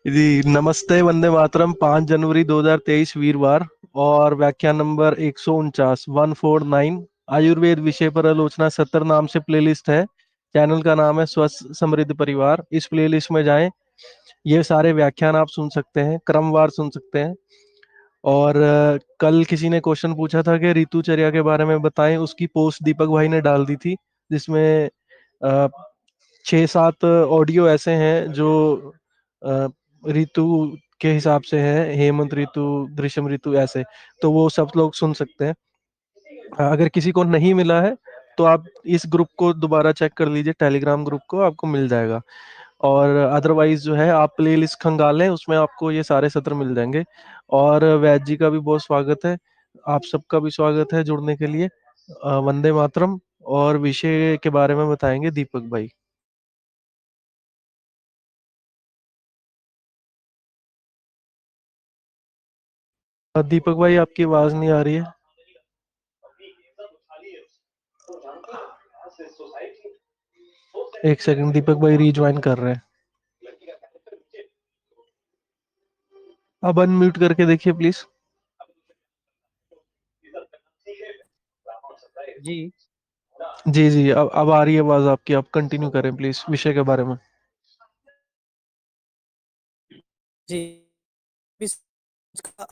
जी नमस्ते, वंदे मातरम। 5 जनवरी 2023 वीरवार और व्याख्यान नंबर 149 149 आयुर्वेद विषय पर आलोचना 70 नाम से प्लेलिस्ट है। चैनल का नाम है स्वस्थ समृद्ध परिवार। इस प्लेलिस्ट में जाएं, ये सारे व्याख्यान आप सुन सकते हैं, क्रमवार सुन सकते हैं। और कल किसी ने क्वेश्चन पूछा था कि ऋतुचर्या के बारे में बताएं, उसकी पोस्ट दीपक भाई ने डाल दी थी, जिसमें 6-7 ऑडियो ऐसे हैं जो अ, ऋतु के हिसाब से है, हेमंत ऋतु, ग्रीष्म ऋतु, ऐसे। तो वो सब लोग सुन सकते हैं। अगर किसी को नहीं मिला है तो आप इस ग्रुप को दोबारा चेक कर लीजिए, टेलीग्राम ग्रुप को, आपको मिल जाएगा। और अदरवाइज जो है, आप प्ले लिस्ट खंगालें, उसमें आपको ये सारे सत्र मिल जाएंगे। और वैद जी का भी बहुत स्वागत है, आप सबका भी स्वागत है जुड़ने के लिए। वंदे मातरम। और विषय के बारे में बताएंगे दीपक भाई। दीपक भाई, आपकी आवाज नहीं आ रही है। एक सेकंड, दीपक भाई रीज्वाइन कर रहे हैं। अब अनम्यूट करके देखिए प्लीज। जी जी जी, अब आ रही है आवाज आपकी। आप कंटिन्यू करें प्लीज विषय के बारे में। जी इस का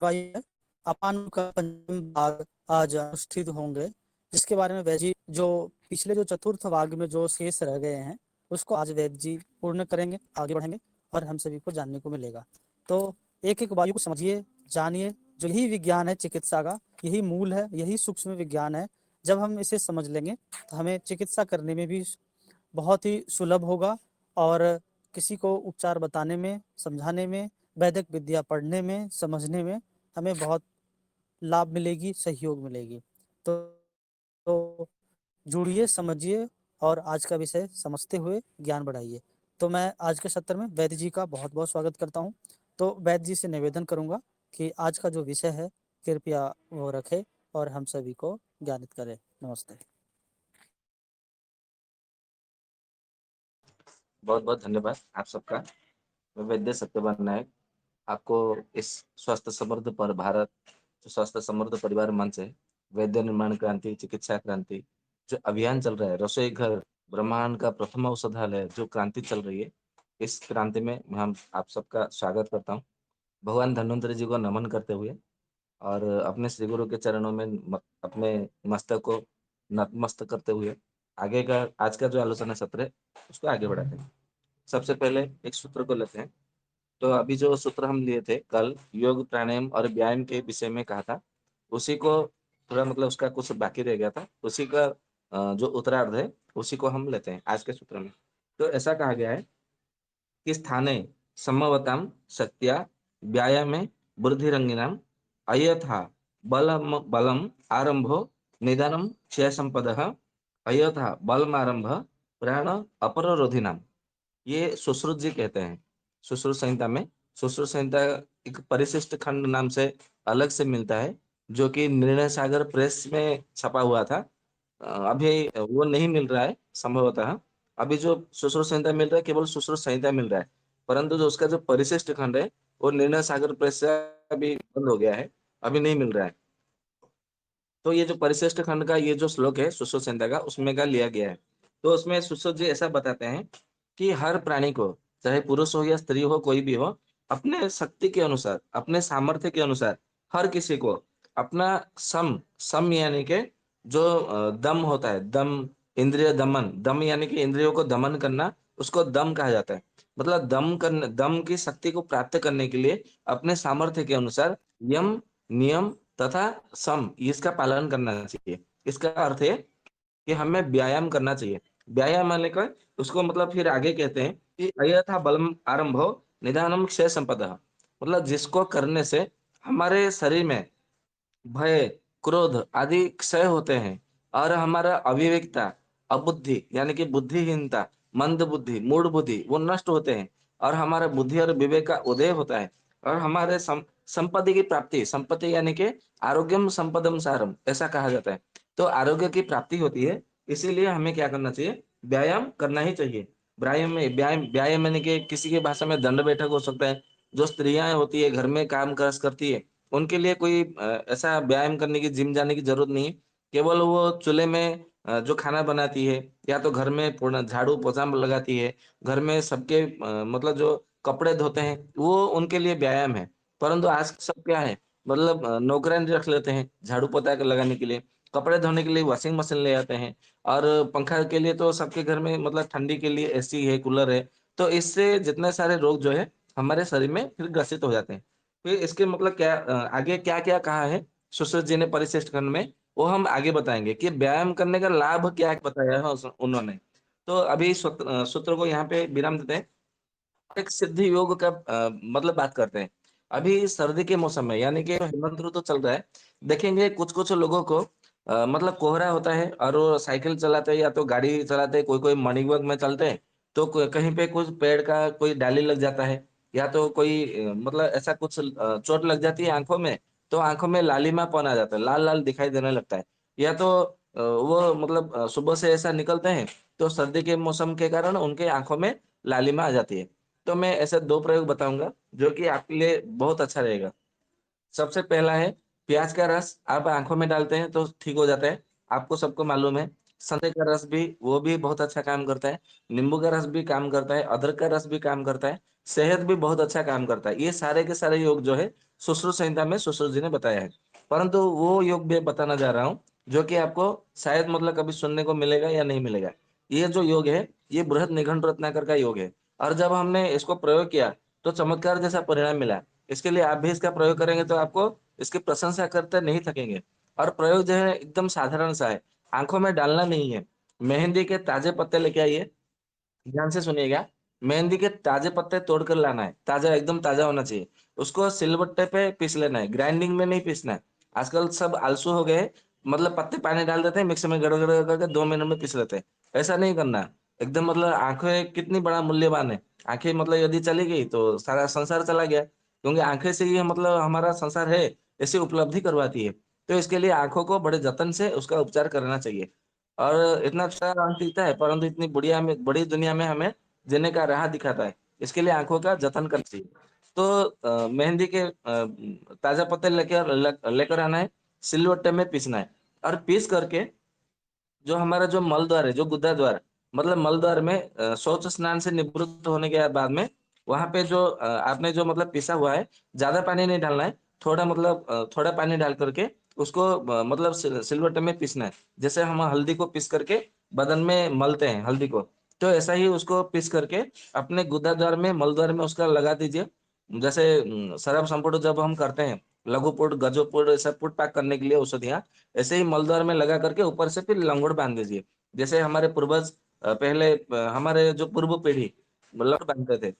वायु अपान का पंचम भाग आज अनुष्ठित होंगे, जिसके बारे में वैद जी जो पिछले जो चतुर्थ भाग में जो शेष रह गए हैं उसको आज वैद जी पूर्ण करेंगे, आगे बढ़ेंगे और हम सभी को जानने को मिलेगा। तो एक एक वायु को समझिए, जानिए। जो यही विज्ञान है चिकित्सा का, यही मूल है, यही सूक्ष्म विज्ञान है। जब हम इसे समझ लेंगे तो हमें चिकित्सा करने में भी बहुत ही सुलभ होगा, और किसी को उपचार बताने में, समझाने में, वैदिक विद्या पढ़ने में, समझने में हमें बहुत लाभ मिलेगी, सहयोग मिलेगी। तो जुड़िए, समझिए और आज का विषय समझते हुए ज्ञान बढ़ाइए। तो मैं आज के सत्र में वैद्य जी का बहुत बहुत स्वागत करता हूँ। तो वैद्य जी से निवेदन करूँगा कि आज का जो विषय है कृपया वो रखे और हम सभी को ज्ञानित करें। नमस्ते। बहुत बहुत धन्यवाद आप सबका। मैं वैद्य सत्यवान नायक आपको इस स्वस्थ समृद्ध पर भारत, जो स्वस्थ समृद्ध परिवार मंच है, वैद्य निर्माण क्रांति, चिकित्सा क्रांति, जो अभियान चल रहा है, रसोई घर ब्रह्मांड का प्रथम औषधालय, जो क्रांति चल रही है, इस क्रांति में हम आप सबका स्वागत करता हूँ। भगवान धन्वंतरि जी को नमन करते हुए और अपने श्री गुरु के चरणों में अपने मस्तक को नतमस्तक करते हुए आगे का आज का जो आलोचना सत्र है उसको आगे बढ़ाते हैं। सबसे पहले एक सूत्र को लेते हैं। तो अभी जो सूत्र हम लिए थे कल, योग प्राणायाम और व्यायाम के विषय में कहा था, उसी को थोड़ा मतलब उसका कुछ बाकी रह गया था, उसी का जो उत्तरार्ध है उसी को हम लेते हैं आज के सूत्र में। तो ऐसा कहा गया है कि स्थाने सम्भवतां शक्त्या व्यायामे वृद्धिरंगिनाम् अयथा बलम बलम आरंभो निदानम क्षय संपदः अयथा बलमारंभ प्राण अपररोधिनाम। ये सुश्रुत जी कहते हैं सुश्रुत संहिता में। सुश्रुत संहिता एक परिशिष्ट खंड नाम से अलग से मिलता है, जो कि निर्णय सागर प्रेस में छपा हुआ था। अभी वो नहीं मिल रहा है संभवतः। अभी जो सुश्रुत संहिता मिल रहा है केवल सुश्रुत संहिता मिल रहा है, परंतु जो उसका जो परिशिष्ट खंड है वो निर्णय सागर प्रेस से अभी बंद हो गया है, अभी नहीं मिल रहा है। तो ये जो परिशिष्ट खंड का ये जो श्लोक है सुश्रुत संहिता का, उसमें का लिया गया है। तो उसमें सुश्रुत जी ऐसा बताते हैं कि हर प्राणी को, चाहे पुरुष हो या स्त्री हो, कोई भी हो, अपने शक्ति के अनुसार, अपने सामर्थ्य के अनुसार, हर किसी को अपना सम सम यानी के जो दम होता है, दम, इंद्रिय दमन, दम यानी कि इंद्रियों को दमन करना, उसको दम कहा जाता है। मतलब दम करने, दम की शक्ति को प्राप्त करने के लिए अपने सामर्थ्य के अनुसार यम, नियम तथा सम, इसका पालन करना चाहिए। इसका अर्थ है कि हमें व्यायाम करना चाहिए। व्यायाम माने का उसको मतलब फिर आगे कहते हैं कि अयथा बलम आरंभो निदानम क्षय संपदा। मतलब जिसको करने से हमारे शरीर में भय, क्रोध आदि क्षय होते हैं और हमारा अविवेकता, अबुद्धि यानी कि बुद्धिहीनता, मंद बुद्धि, मूढ़ बुद्धि वो नष्ट होते हैं और हमारा बुद्धि और विवेक का उदय होता है। और हमारे संपत्ति की प्राप्ति, संपत्ति यानी कि आरोग्यम संपदम सारम ऐसा कहा जाता है। तो आरोग्य की प्राप्ति होती है, इसीलिए हमें क्या करना चाहिए, व्यायाम करना ही चाहिए। व्यायाम व्यायाम यानी कि किसी की भाषा में दंड बैठक हो सकता है। जो स्त्रियां होती है घर में काम काज करती है, उनके लिए कोई ऐसा व्यायाम करने की जिम जाने की जरूरत नहीं है। केवल वो चूल्हे में जो खाना बनाती है, या तो घर में पूर्ण झाड़ू पोछा लगाती है, घर में सबके मतलब जो कपड़े धोते हैं, वो उनके लिए व्यायाम है। परंतु आज सब क्या है, मतलब नौकरानी रख लेते हैं झाड़ू पोछा के लगाने के लिए, कपड़े धोने के लिए वॉशिंग मशीन ले आते हैं, और पंखा के लिए तो सबके घर में मतलब ठंडी के लिए एसी है, कूलर है। तो इससे जितने सारे रोग जो है हमारे शरीर में फिर ग्रसित हो जाते हैं। फिर इसके मतलब क्या आगे क्या-क्या कहा है सुश्रुत जी ने परिशिष्ट खंड में, वो हम आगे बताएँगे कि व्यायाम करने का लाभ क्या बताया है उन्होंने। तो अभी सूत्र को यहाँ पे विराम देते हैं। एक सिद्ध योग का मतलब बात करते हैं। अभी सर्दी के मौसम में यानी कि हेमंत ऋतु चल रहा है, देखेंगे कुछ-कुछ लोगों को मतलब कोहरा होता है और वो साइकिल चलाते हैं या तो गाड़ी चलाते हैं, कोई-कोई मॉर्निंग वॉक में चलते हैं, तो क कहीं पे कुछ पेड़ का कोई डाली लग जाता है, या तो कोई मतलब ऐसा कुछ चोट लग जाती है आँखों में, तो आँखों में लालिमापन आ जाता है, लाल-लाल दिखाई देने लगता है। या तो वो मतलब सुबह से ऐसा निकलते हैं, तो सर्दी के मौसम के कारण उनके आँखों में लालिमा आ जाती है। तो मैं ऐसे 2 प्रयोग बताऊँगा, जो कि आपके लिए बहुत अच्छा रहेगा। सबसे पहला है प्याज का रस आप आँखों में डालते हैं तो ठीक हो जाता है, आपको सबको मालूम है। संतरे का रस भी वो भी बहुत अच्छा काम करता है, नींबू का रस भी काम करता है, अदरक का रस भी काम करता है, शहद भी बहुत अच्छा काम करता है। ये सारे के सारे योग जो है सुश्रुत संहिता में सुश्रुत जी ने बताया है। परंतु वो योग मैं बताना जा रहा हूँ, जो कि आपको शायद मतलब कभी सुनने को मिलेगा या नहीं मिलेगा। ये जो योग है, ये बृहद निघंटु रत्नाकर का योग है, और जब हमने इसको प्रयोग किया, तो चमत्कार जैसा परिणाम मिला। इसके लिए आप भी इसका प्रयोग करेंगे तो आपको इसकी प्रशंसा करते नहीं थकेंगे। और प्रयोग जो है एकदम साधारण सा है, आँखों में डालना नहीं है। मेहंदी के ताज़े पत्ते लेके आइए, ध्यान से सुनिएगा, मेहंदी के ताज़े पत्ते तोड़ कर लाना है, ताज़ा एकदम ताज़ा होना चाहिए। उसको सिलबट्टे पे पीस लेना है, ग्राइंडिंग में नहीं पीसना है। आजकल सब आलसू हो गए, मतलब पत्ते पानी डाल देते हैं, मिक्सी में गड़-गड़ करके 2 मिनट में पीस लेते हैं। ऐसा नहीं करना, एकदम मतलब आँखें कितनी बड़ा मूल्यवान है। आँखें मतलब यदि चली गई तो सारा संसार चला गया, क्योंकि आँखें से ही मतलब हमारा संसार है, ऐसी उपलब्धि करवाती है। तो इसके लिए आँखों को बड़े जतन से उसका उपचार करना चाहिए। और इतना अच्छा रंग दिखता है, परंतु इतनी बड़ी दुनिया में हमें जीने का राह दिखाता है। इसके लिए आँखों का जतन करना चाहिए। तो मेहंदी के ताज़ा पत्ते लेकर आना है, सिलबट्टे में पीसना है, और पीस करके जो हमारा जो मल द्वार है, जो गुदा द्वार, मतलब मल द्वार में शौच स्नान से निवृत्त होने के बाद में, वहाँ पे जो आपने जो मतलब पीसा हुआ है, ज़्यादा पानी नहीं डालना है, थोड़ा मतलब थोड़ा पानी डाल करके उसको मतलब सिलबट्टे में पीसना है। जैसे हम हल्दी को पीस करके बदन में मलते हैं हल्दी को, तो ऐसा ही उसको पीस करके अपने गुदा द्वार में, मल द्वार में उसका लगा दीजिए। जैसे सरम संपुट जब हम करते हैं, लघु पुट, गजो पुट, ऐसा पुट पाक करने के लिए औषधियाँ, ऐसे ही मलद्वार में लगा करके ऊपर से फिर लंगोट बांध दीजिए। जैसे हमारे पूर्वज पहले हमारे जो पूर्व पीढ़ी लंगोट बांधते थे,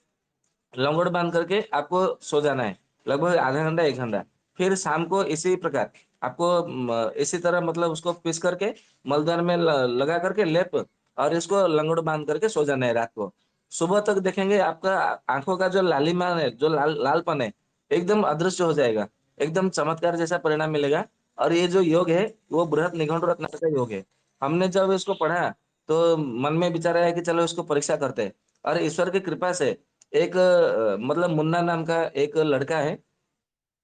लंगोट बांध करके आपको सो जाना है, लगभग आधा घंटा 1 घंटा। फिर शाम को इसी प्रकार आपको इसी तरह मतलब उसको पीस करके मलद्वार में लगा करके लेप, और इसको लंगोट बांध करके सो जाना है रात को। सुबह तक देखेंगे आपका आँखों का जो लालिमा है, जो लालपन है, एकदम अदृश्य हो जाएगा। एकदम चमत्कार जैसा परिणाम मिलेगा। और ये जो योग है, वो बृहत निघंटु रत्नाकर का योग है। हमने जब इसको पढ़ा, तो मन में विचार आया कि चलो इसको परीक्षा करते हैं, और ईश्वर की कृपा से एक मतलब मुन्ना नाम का एक लड़का है,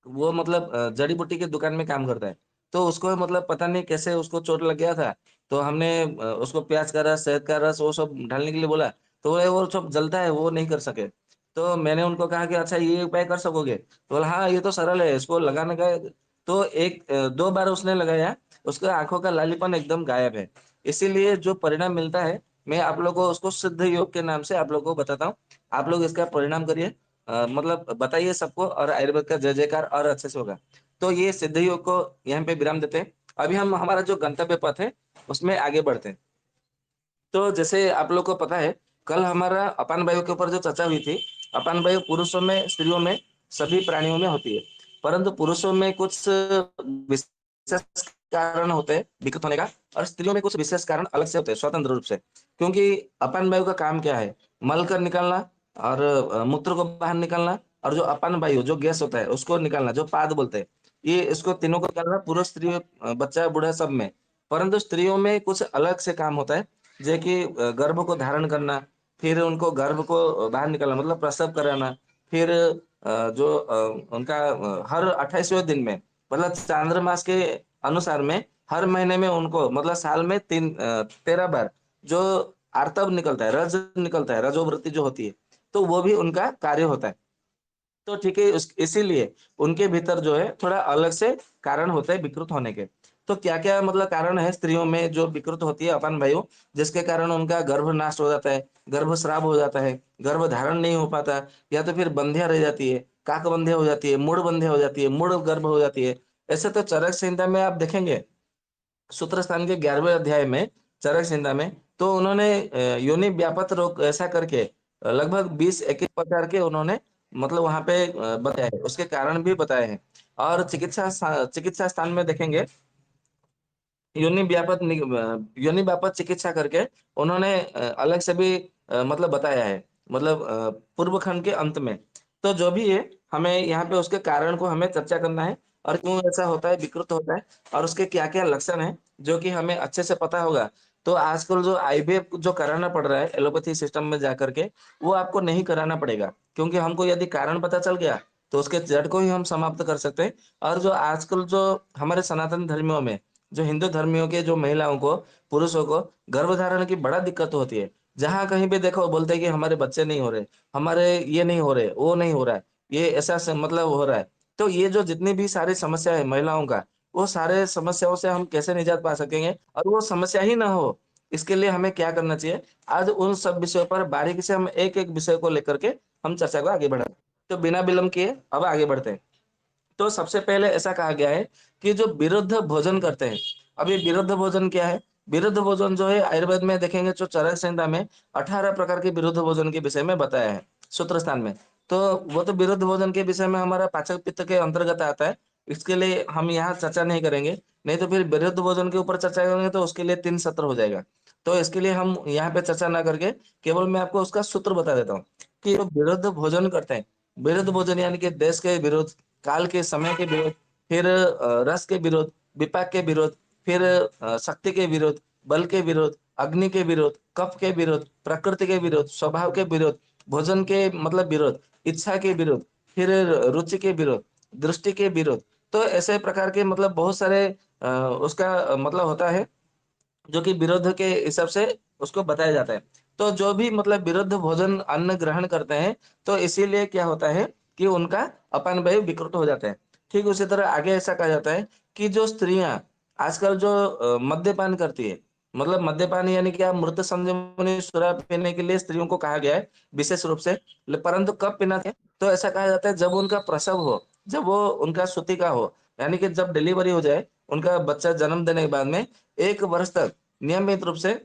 वो मतलब जड़ी-बूटी की दुकान में काम करता है। तो उसको मतलब पता नहीं कैसे उसको चोट लग गया था, तो हमने उसको प्याज का रस, शहद का रस वो सब ढालने के लिए बोला, तो वो सब जलता है, वो नहीं कर सके। तो मैंने उनको कहा कि अच्छा ये उपाय कर सकोगे? तो बोला हाँ, ये तो सरल है, इसको लगाने का। तो 2 बार उसने लगाया, उसका आँखों का लालीपन एकदम गायब है। इसीलिए जो परिणाम मिलता है, मैं आप लोगों को उसको सिद्ध योग के नाम से आप लोगों को बताता हूँ। आप लोग इसका परिणाम करिए, मतलब बताइए सबको, और आयुर्वेद का जय जयकार और अच्छे से होगा। तो ये सिद्ध योग को यहाँ पे विराम देते हैं। अभी हम हमारा जो गंतव्य पथ है, उसमें आगे बढ़ते हैं। तो जैसे आप लोग को पता है, कल हमारा अपान वायु के ऊपर जो चर्चा हुई थी, अपान वायु पुरुषों में, स्त्रियों में, सभी प्राणियों में होती है। परंतु पुरुषों में कुछ विशेष कारण होते हैं दिक्कत होने का, और स्त्रियों में कुछ विशेष कारण अलग से होते हैं, स्वतंत्र रूप से। क्योंकि अपान वायु का काम क्या है? मल कर निकालना, और मूत्र को बाहर निकालना, और जो अपान वायु जो गैस होता है उसको निकालना, जो पाद बोलते हैं। ये इसको तीनों को निकालना पुरुष, स्त्री, बच्चा, बूढ़ा सब में। परंतु स्त्रियों में कुछ अलग से काम होता है, जो कि गर्भ को धारण करना, फिर उनको गर्भ को बाहर निकालना मतलब प्रसव कराना, फिर जो उनका हर 28वें दिन में मतलब चांद्रमास के अनुसार में हर महीने में उनको मतलब साल में 13 बार जो आर्तव निकलता है, रज निकलता है, रजोवृत्ति जो होती है, तो वो भी उनका कार्य होता है। तो ठीक है, इसीलिए उनके भीतर जो है थोड़ा अलग से कारण होते हैं विकृत होने के। तो क्या-क्या मतलब कारण है स्त्रियों में जो विकृत होती है अपान वायु, जिसके कारण उनका गर्भ नाश हो जाता है, गर्भस्राव हो जाता है, गर्भ धारण नहीं हो पाता, या तो फिर बंधिया रह जाती है, काकबंधिया हो जाती है, मूढ़ बंधिया हो जाती है, मूढ़ गर्भ हो जाती है। ऐसे तो चरक संहिता में आप देखेंगे सूत्र स्थान के 11वें अध्याय में चरक संहिता में तो उन्होंने योनि व्यापत रोग ऐसा करके लगभग 20-21 प्रकार के उन्होंने मतलब वहां पे बताया है, उसके कारण भी बताए हैं। और चिकित्सा स्थान में देखेंगे योनि व्यापक चिकित्सा करके उन्होंने अलग से भी मतलब बताया है, मतलब पूर्व खंड के अंत में। तो जो भी है, हमें यहाँ पे उसके कारण को हमें चर्चा करना है और क्यों ऐसा होता है, विकृत होता है और उसके क्या-क्या लक्षण हैं, जो कि हमें अच्छे से पता होगा। तो आजकल जो आईवीएफ जो कराना पड़ रहा है एलोपैथी सिस्टम में जाकर के, वो आपको नहीं कराना पड़ेगा। क्योंकि हमको यदि कारण पता चल गया, तो उसके जड़ को ही हम समाप्त कर सकते हैं। और जो आजकल जो हमारे सनातन धर्मियों में जो हिंदू धर्मियों के जो महिलाओं को, पुरुषों को गर्भधारण की बड़ा दिक्कत होती है। जहाँ कहीं भी देखो बोलते हैं कि हमारे बच्चे नहीं हो रहे, हमारे ये नहीं हो रहे, वो नहीं हो रहा है, ये ऐसा स मतलब हो रहा है। तो ये जो जितनी भी सारी समस्या है महिलाओं का, वो सारे समस्याओं से हम कैसे निजात पा सकेंगे और वो समस्या ही ना हो, इसके लिए हमें क्या करना चाहिए? आज उन सब विषयों पर बारीकी से हम एक-एक विषय को लेकर के हम चर्चा को आगे बढ़ाएँ। तो बिना विलंब किए अब आगे बढ़ते हैं। तो सबसे पहले ऐसा कहा गया है कि जो विरुद्ध भोजन करते हैं, अब ये विरुद्ध भोजन क्या है? विरुद्ध भोजन जो है आयुर्वेद में देखेंगे जो चरक संहिता में 18 प्रकार के विरुद्ध भोजन के विषय में बताया है, सूत्र स्थान में। तो वो तो विरुद्ध भोजन के विषय में हमारा पाचक पित्त के अंतर्गत आता है, इसके लिए हम यहाँ चर्चा नहीं करेंगे, नहीं तो फिर विरुद्ध भोजन के ऊपर चर्चा करेंगे तो उसके लिए 3 सत्र हो जाएगा। तो इसके लिए हम यहाँ पे चर्चा ना करके केवल मैं आपको उसका सूत्र बता देता हूँ, कि जो विरुद्ध भोजन करते हैं, विरुद्ध भोजन यानी कि देश के विरुद्ध, काल के समय के विरोध, फिर रस के विरोध, विपाक के विरोध, फिर शक्ति के विरोध, बल के विरोध, अग्नि के विरोध, कफ के विरोध, प्रकृति के विरोध, स्वभाव के विरोध, भोजन के मतलब विरोध, इच्छा के विरोध, फिर रुचि के विरोध, दृष्टि के विरोध। तो ऐसे प्रकार के मतलब बहुत सारे उसका मतलब होता है जो कि विरुद्ध के हिसाब से उसको बताया जाता है। तो जो भी मतलब विरुद्ध भोजन अन्न ग्रहण करते हैं, तो इसीलिए क्या होता है कि उनका अपान वायु विकृत हो जाता है। ठीक उसी तरह आगे ऐसा कहा जाता है कि जो स्त्रियाँ आजकल जो मद्यपान करती है, मतलब मद्यपान यानी कि आप मृत संजीवनी शराब पीने के लिए स्त्रियों को कहा गया है, विशेष रूप से। परंतु कब पीना चाहिए? तो ऐसा कहा जाता है जब उनका प्रसव हो, जब वो उनका सूतिका का हो, यानी कि जब डिलीवरी हो जाए, उनका बच्चा जन्म देने के बाद में 1 वर्ष तक नियमित रूप से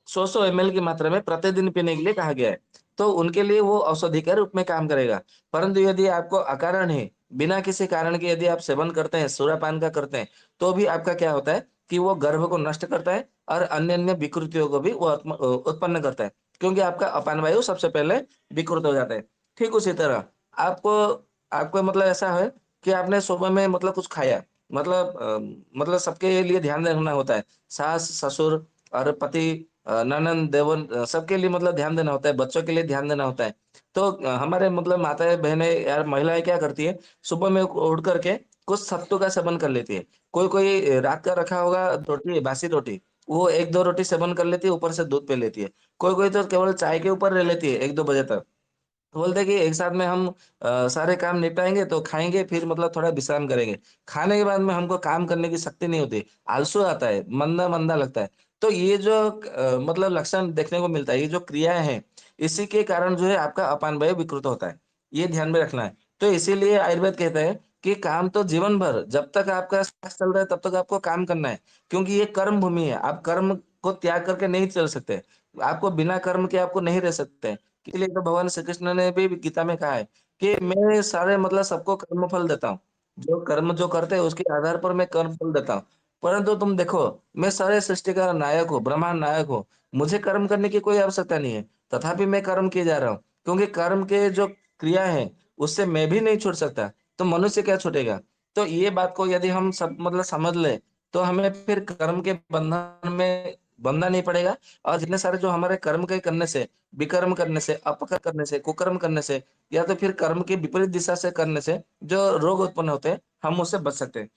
100-100 एमएल की मात्रा में प्रतिदिन पीने के लिए कहा गया है। तो उनके लिए वो औषधि के रूप में काम करेगा। परंतु यदि आपको अकारण ही, बिना किसी कारण के यदि आप सेवन करते हैं, सुरापान का करते हैं, तो भी आपका क्या होता है कि वो गर्भ को नष्ट करता है और अन्य-अन्य विकृतियों को भी वो उत्पन्न करता है। क्योंकि आपका अपान वायु सबसे पहले विकृत हो जाता है। ठीक उसी तरह आपको आपको मतलब ऐसा है कि आपने सुबह में मतलब कुछ खाया, मतलब मतलब सबके लिए ध्यान रखना होता है। सास, ससुर और पति ननद, देवर सबके लिए मतलब ध्यान देना होता है, बच्चों के लिए ध्यान देना होता है। तो हमारे मतलब माताएँ, बहनें या महिलाएँ क्या करती है, सुबह में उठ कर के कुछ सत्तू का सेवन कर लेती है। कोई-कोई रात का रखा होगा रोटी, बासी रोटी, वो 1-2 रोटी सेवन कर लेती है, ऊपर से दूध पी लेती है। कोई-कोई तो केवल चाय के ऊपर रह लेती है 1-2 बजे तक। तो बोलते हैं कि एक साथ में हम सारे काम निपटाएँगे तो खाएँगे फिर मतलब थोड़ा विश्राम करेंगे। खाने के बाद में हमको काम करने की शक्ति नहीं होती, आलसू आता है, मंदा-मंदा लगता है। तो ये जो मतलब लक्षण देखने को मिलता है, ये जो क्रियाएँ हैं, इसी के कारण जो है आपका अपान वायु विकृत होता है। ये ध्यान में रखना है। तो इसीलिए आयुर्वेद कहता है कि काम तो जीवन भर जब तक आपका श्वास चल रहा है तब तक आपको काम करना है। क्योंकि ये कर्म भूमि है, आप कर्म को त्याग करके नहीं चल सकते। आपको बिना कर्म के आपको नहीं रह सकते। इसलिए तो भगवान श्री कृष्ण ने भी गीता में कहा है कि मैं सारे मतलब सबको कर्म फल देता हूँ। जो कर्म जो करते हैं उसके आधार पर मैं कर्म फल देता हूँ। परंतु तुम देखो, मैं सारे सृष्टि का नायक हूँ, ब्रह्मांड नायक हूँ। मुझे कर्म करने की कोई आवश्यकता नहीं है। तथापि मैं कर्म किए जा रहा हूँ। क्योंकि कर्म के जो क्रिया है, उससे मैं भी नहीं छूट सकता। तो मनुष्य क्या छूटेगा? तो ये बात को यदि हम सब मतलब समझ लें, तो हमें फिर कर्म के बंधन में बनना नहीं पड़ेगा। और जितने सारे जो हमारे कर्म के करने से, विकर्म करने से, अपकर्म करने से, कुकर्म करने से या तो फिर कर्म की विपरीत दिशा से करने से जो रोग उत्पन्न होते हैं, हम उससे बच सकते हैं।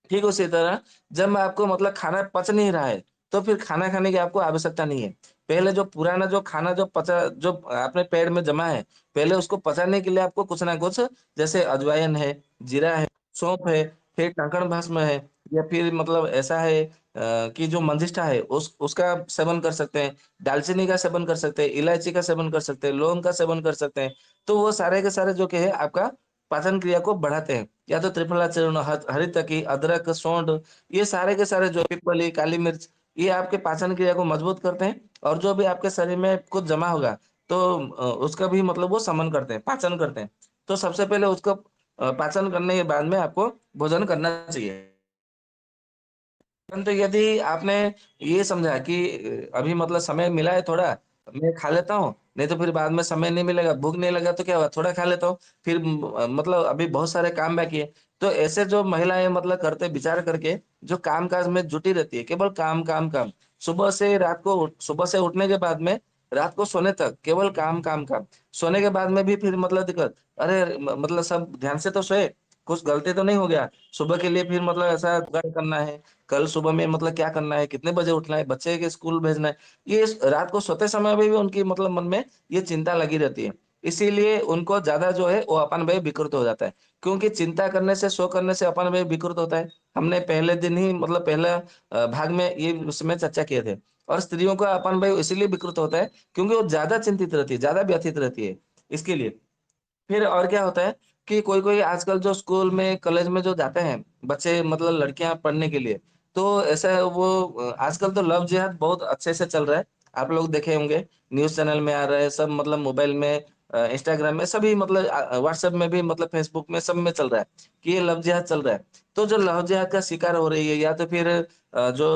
ठीक उसी तरह जब मैं आपको मतलब खाना पच नहीं रहा है, तो फिर खाना खाने की आपको आवश्यकता नहीं है। पहले जो पुराना जो खाना जो आपने पेट में जमा है, पहले उसको पचाने के लिए आपको कुछ ना कुछ जैसे अजवाइन है, जीरा है, सौंफ है, फिर टंकण भस्म है या फिर मतलब ऐसा है कि जो मंजिष्ठा है उसका सेवन कर सकते हैं, दालचीनी का सेवन कर सकते हैं, इलायची का सेवन कर सकते हैं, लौंग का सेवन कर सकते हैं। तो वो सारे के सारे जो कि है आपका पाचन क्रिया को बढ़ाते हैं। या तो त्रिफला चूर्ण, हरितकी, अदरक, सौंठ ये सारे के सारे जो पीपली, काली मिर्च ये आपके पाचन क्रिया को मजबूत करते हैं और जो भी आपके शरीर में कुछ जमा होगा तो उसका भी मतलब वो समन करते हैं, पाचन करते हैं। तो सबसे पहले उसको पाचन करने के बाद में आपको भोजन करना चाहिए। परंतु यदि आपने ये समझा कि अभी मतलब समय मिला है थोड़ा, मैं खा लेता हूँ, नहीं तो फिर बाद में समय नहीं मिलेगा, भूख नहीं लगा तो क्या हुआ, थोड़ा खा लेता हूँ, फिर मतलब अभी बहुत सारे काम बाकी है। तो ऐसे जो महिलाएँ मतलब करते विचार करके जो काम-काज में जुटी रहती है, केवल काम, काम, काम। सुबह से उठने के बाद में रात को सोने तक केवल काम, काम, काम। सोने के बाद में भी फिर मतलब दिक्कत, अरे मतलब सब ध्यान से तो सोए, कुछ गलती तो नहीं हो गया? सुबह के लिए फिर मतलब ऐसा जुगाड़ करना है, कल सुबह में मतलब क्या करना है, कितने बजे उठना है, बच्चे के स्कूल भेजना है। ये रात को सोते समय में भी उनकी मतलब मन में ये चिंता लगी रहती है। इसीलिए उनको ज़्यादा जो है वो अपनव्यय विकृत हो जाता है। क्योंकि चिंता करने से, शो करने से अपनव्यय विकृत होता है। हमने पहले दिन ही मतलब पहला भाग में ये उसमें चर्चा किए थे। और स्त्रियों का अपनव्यय इसीलिए विकृत होता है क्योंकि वो ज़्यादा चिंतित रहती है, ज़्यादा व्यथित रहती है, इसके लिए। फिर और क्या होता है कि कोई-कोई आजकल जो स्कूल में, कॉलेज में जो जाते हैं, बच्चे मतलब लड़कियाँ पढ़ने के लिए, तो ऐसा वो आजकल तो लव जिहाद बहुत अच्छे से चल रहा है। आप लोग देखे होंगे, न्यूज़ चैनल में आ रहा है, सब मतलब मोबाइल में इंस्टाग्राम में सभी मतलब व्हाट्सएप में भी मतलब फेसबुक में सब में चल रहा है कि ये लव जिहाद चल रहा है। तो जो लव जिहाद का शिकार हो रही है या तो फिर जो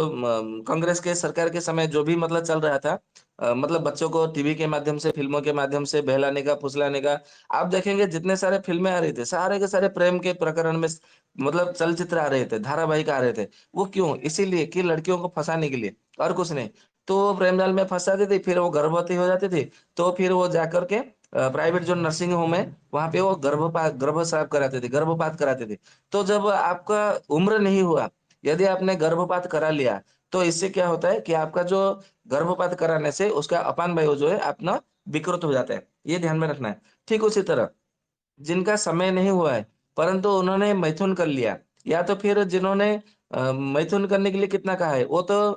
कांग्रेस के सरकार के समय जो भी मतलब चल रहा था मतलब बच्चों को टीवी के माध्यम से, फ़िल्मों के माध्यम से बहलाने का, फुसलाने का आप देखेंगे जितने सारे फ़िल्में आ रही थी, सारे के सारे प्रेम के प्रकरण में मतलब चलचित्र आ रहे थे, धारावाहिक आ रहे थे। वो क्यों? इसीलिए कि लड़कियों को फँसाने के लिए और कुछ नहीं। तो वो प्रेम जाल में फँस जाती थी, फिर वो गर्भवती हो जाती थी, तो फिर वो जाकर के प्राइवेट जो नर्सिंग होम है, वहाँ पे वो गर्भस्राव कराते थे, गर्भपात कराते थे। तो जब आपका उम्र नहीं हुआ, यदि आपने गर्भपात करा लिया, तो इससे क्या होता है कि आपका जो गर्भपात कराने से उसका अपान वायु जो है अपना विकृत हो जाता है। ये ध्यान में रखना है। ठीक उसी तरह जिनका समय नहीं हुआ है, परंतु उन्होंने मैथुन कर लिया या तो फिर जिन्होंने मैथुन करने के लिए कितना कहा है, वो तो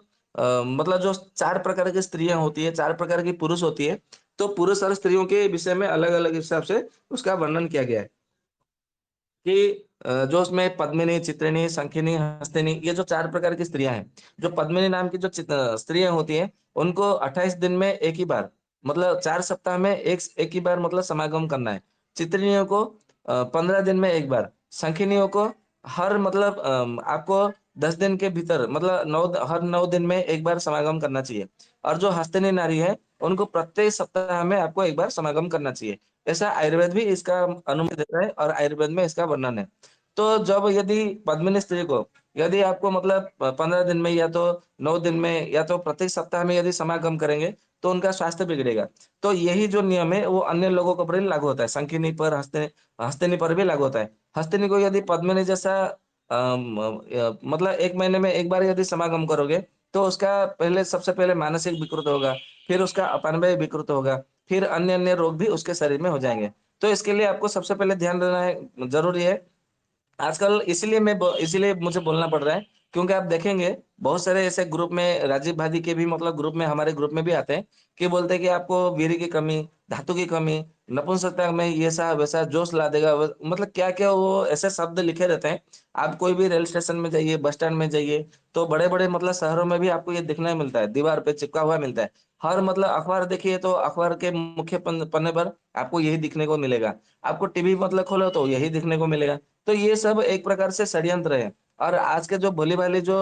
मतलब जो 4 प्रकार की स्त्रियाँ होती है, 4 प्रकार की पुरुष होती है, तो पुरुष और स्त्रियों के विषय में अलग-अलग हिसाब से उसका वर्णन किया गया है। कि जो उसमें पद्मिनी, चित्रिणी, शंखिनी, हस्तिनी ये जो 4 प्रकार की स्त्रियाँ हैं। जो पद्मिनी नाम की जो स्त्रियाँ होती हैं, उनको 28 दिन में 1 ही बार मतलब 4 सप्ताह में एक ही बार मतलब समागम करना है। चित्रिणियों को 15 दिन में 1 बार, शंखिनियों को हर मतलब आपको 10 दिन के भीतर मतलब 9 दिन में 1 बार समागम करना चाहिए। और जो हस्तिनी नारी है, उनको प्रत्येक सप्ताह में आपको 1 बार समागम करना चाहिए। ऐसा आयुर्वेद भी इसका अनुमति देता है और आयुर्वेद में इसका वर्णन है। तो जब यदि पद्मिनी स्त्री को यदि आपको मतलब 15 दिन में या तो 9 दिन में या तो प्रत्येक सप्ताह में यदि समागम करेंगे, तो उनका स्वास्थ्य बिगड़ेगा। तो यही जो नियम है वो अन्य लोगों के ऊपर भी लागू होता है। संकिनी पर, हस्तिनी पर भी लागू होता है। हस्तिनी को यदि पद्मिनी जैसा मतलब 1 महीने में 1 बार यदि समागम करोगे, तो उसका पहले सबसे पहले मानसिक विकृत होगा, फिर उसका अपानवायु विकृत होगा, फिर अन्य-अन्य रोग भी उसके शरीर में हो जाएँगे। तो इसके लिए आपको सबसे पहले ध्यान देना है ज़रूरी है आजकल इसीलिए मुझे बोलना पड़ रहा है, क्योंकि आप देखेंगे बहुत सारे ऐसे ग्रुप में राजीव भादी के भी मतलब ग्रुप में हमारे ग्रुप में भी आते हैं, कि बोलते हैं कि आपको वीर्य की कमी, धातु की कमी, नपुंसकता में ये सा वैसा जोश ला देगा व मतलब क्या-क्या वो ऐसे शब्द लिखे रहते हैं। आप कोई भी रेल स्टेशन में जाइए, बस स्टैंड में जाइए, तो बड़े-बड़े मतलब शहरों में भी आपको ये दिखने मिलता है, दीवार पे चिपका हुआ मिलता है। हर मतलब अखबार देखिए तो अखबार के मुख्य पन्ने पर आपको यही दिखने को मिलेगा। आपको टीवी मतलब खोलो तो यही दिखने को मिलेगा। तो ये सब एक प्रकार से षड्यंत्र है और आज के जो भोली-भाली जो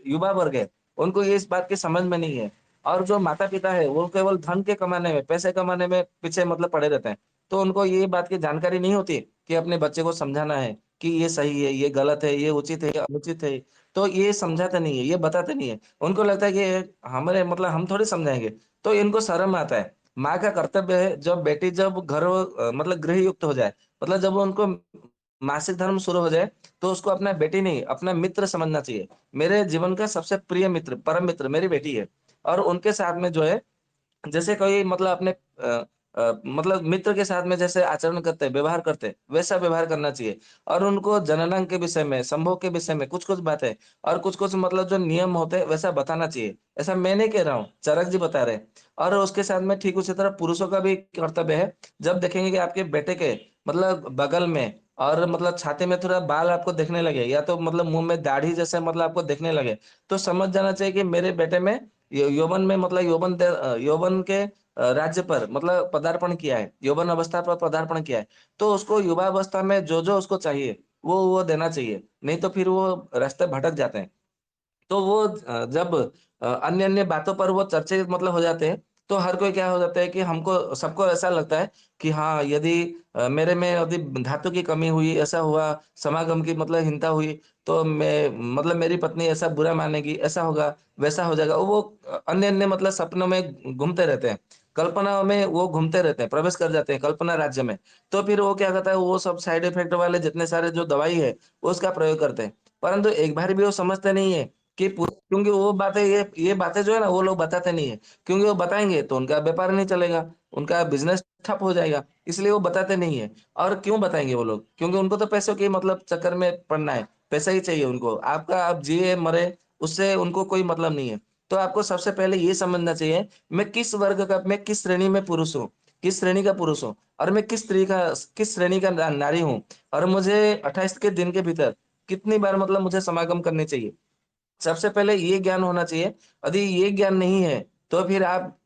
युवा वर्ग है, उनको ये इस बात की समझ में नहीं है और जो माता-पिता है, वो केवल धन के कमाने में, पैसे कमाने में पीछे मतलब पड़े रहते हैं। तो उनको ये बात की जानकारी नहीं होती कि अपने बच्चे को समझाना है, कि ये सही है, ये गलत है, ये उचित है, ये अनुचित है। तो ये समझाते नहीं है, ये बताते नहीं है। उनको लगता है कि हमारे मतलब हम थोड़ी समझाएँगे, तो इनको शर्म आता है। माँ का कर्तव्य है जब बेटी जब मतलब गृह युक्त हो जाए, मतलब जब उनको मासिक धर्म शुरू हो जाए, तो उसको अपना बेटी नहीं, अपना मित्र समझना चाहिए। मेरे जीवन का सबसे प्रिय मित्र, परम मित्र मेरी बेटी है और उनके साथ में जो है जैसे कोई मतलब अपने मतलब मित्र के साथ में जैसे आचरण करते हैं, व्यवहार करते हैं, वैसा व्यवहार करना चाहिए और उनको जननांग के विषय में, संभोग के विषय में कुछ-कुछ बातें और कुछ-कुछ मतलब जो नियम होते हैं, वैसा बताना चाहिए। ऐसा मैं नहीं कह रहा हूँ, चरक जी बता रहे हैं और उसके साथ में ठीक उसी तरह पुरुषों का भी कर्तव्य है, जब देखेंगे कि आपके बेटे के मतलब बगल में और मतलब छाती में थोड़ा बाल आपको दिखने लगे या तो मतलब मुँह में दाढ़ी जैसे मतलब आपको दिखने लगे, तो समझ जाना चाहिए कि मेरे बेटे में यौवन में मतलब यौवन के राज्य पर मतलब पदार्पण किया है, यौवन अवस्था पर पदार्पण किया है। तो उसको युवा अवस्था में जो-जो उसको चाहिए, वो देना चाहिए, नहीं तो फिर वो रास्ते भटक जाते हैं। तो वो जब अन्य-अन्य बातों पर वो चर्चे मतलब हो जाते हैं, तो हर कोई क्या हो जाता है कि हमको सबको ऐसा लगता है कि हाँ, यदि मेरे में यदि धातु की कमी हुई, ऐसा हुआ, समागम की मतलब हीनता हुई, तो मैं मतलब मेरी पत्नी ऐसा बुरा मानेगी, ऐसा होगा, वैसा हो जाएगा। वो अन्य-अन्य मतलब सपनों में घूमते रहते हैं। कल्पनाओं में वो घूमते रहते हैं, प्रवेश कर जाते हैं कल्पना राज्य में। तो फिर वो क्या करता है, वो सब साइड इफ़ेक्ट वाले जितने सारे जो दवाई है, उसका प्रयोग करते हैं। परंतु एक बार भी वो समझते नहीं है कि क्योंकि वो बातें ये बातें जो है ना वो लोग बताते नहीं है, क्योंकि वो बताएँगे तो उनका व्यापार नहीं चलेगा, उनका बिज़नेस ठप हो जाएगा, इसलिए वो बताते नहीं है। और क्यों बताएँगे वो लोग? क्योंकि उनको तो पैसों के मतलब चक्कर में पड़ना है, पैसा ही चाहिए उनको। आपका आप जिए मरे उससे उनको कोई मतलब नहीं है। तो आपको सबसे पहले ये समझना चाहिए मैं किस श्रेणी में पुरुष हूँ, किस श्रेणी का पुरुष हूँ और मैं किस श्रेणी का नारी हूँ और मुझे 28 के दिन के भीतर कितनी बार मतलब मुझे समागम करने चाहिए। सबसे पहले ये ज्ञान होना चाहिए। यदि ये ज्ञान नहीं है, तो फिर आप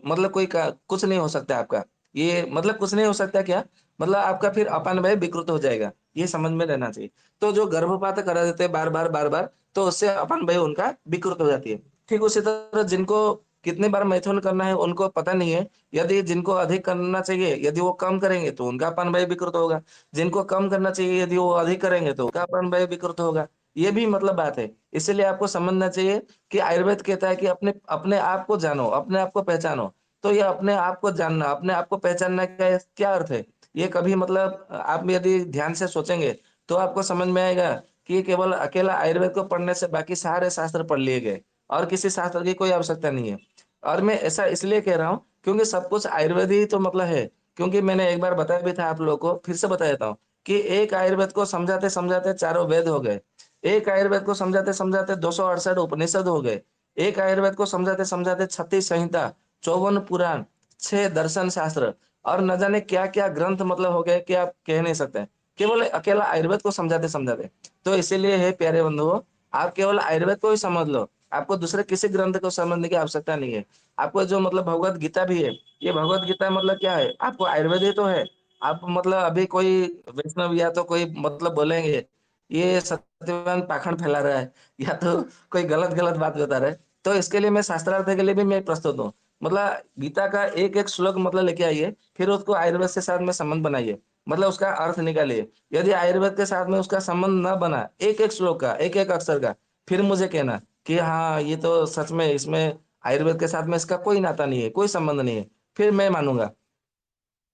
मतलब कोई का कुछ नहीं हो सकता आपका। ये मतलब कुछ नहीं हो सकता क्या? मतलब आपका फिर अपान-वायु विकृत हो जाएगा। ये समझ में रहना चाहिए। तो जो गर्भपात करा देते हैं बार-बार, बार-बार, तो उससे अपान-वायु उनका विकृत हो जाती है। ठीक उसी तरह जिनको कितनी बार मैथुन करना है, उनको पता नहीं है। यदि जिनको अधिक करना चाहिए, यदि वो कम करेंगे, तो उनका अपान-वायु विकृत होगा। जिनको कम करना चाहिए, यदि वो अधिक करेंगे, तो उनका अपान-वायु विकृत होगा। ये भी मतलब बात है। इसीलिए आपको समझना चाहिए कि आयुर्वेद कहता है कि अपने अपने आप को जानो, अपने आप को पहचानो। तो ये अपने आप को जानना, अपने आप को पहचानना का क्या अर्थ है? ये कभी मतलब आप यदि ध्यान से सोचेंगे, तो आपको समझ में आएगा कि ये केवल अकेला आयुर्वेद को पढ़ने से बाकी सारे शास्त्र पढ़ लिए गए और किसी शास्त्र की कोई आवश्यकता नहीं है। और मैं ऐसा इसलिए कह रहा हूँ, क्योंकि सब कुछ आयुर्वेद ही तो मतलब है। क्योंकि मैंने एक बार बताया भी था आप लोगों को, फिर से बता देता हूँ कि एक आयुर्वेद को समझाते-समझाते चारों वेद हो गए। एक आयुर्वेद को समझाते-समझाते 268 उपनिषद हो गए। एक आयुर्वेद को समझाते-समझाते 36 संहिता, 54 पुराण, 6 दर्शन शास्त्र और न जाने क्या-क्या ग्रंथ मतलब हो गए कि आप कह नहीं सकते। केवल अकेला आयुर्वेद को समझाते-समझाते। तो इसीलिए हे प्यारे बंधुओं, आप केवल आयुर्वेद को ही समझ लो। आपको दूसरे किसी ग्रंथ को समझने की आवश्यकता नहीं है। आपको जो मतलब भगवत गीता भी है, ये भगवत गीता मतलब क्या है? आपको आयुर्वेद ही तो है। आप मतलब अभी कोई वैष्णव या तो कोई मतलब बोलेंगे ये सत्यवान पाखंड फैला रहा है या तो कोई गलत-गलत बात बता रहा है। तो इसके लिए मैं शास्त्रार्थ के लिए भी मैं प्रस्तुत हूँ। मतलब गीता का एक-एक श्लोक मतलब लेके आइए, फिर उसको आयुर्वेद के साथ में संबंध बनाइए। मतलब उसका अर्थ निकालिए। यदि आयुर्वेद के साथ में उसका संबंध ना बना, एक-एक श्लोक का, एक-एक अक्षर का, फिर मुझे कहना कि हाँ, ये तो सच में इसमें आयुर्वेद के साथ में इसका कोई नाता नहीं है, कोई संबंध नहीं है। फिर मैं मानूँगा।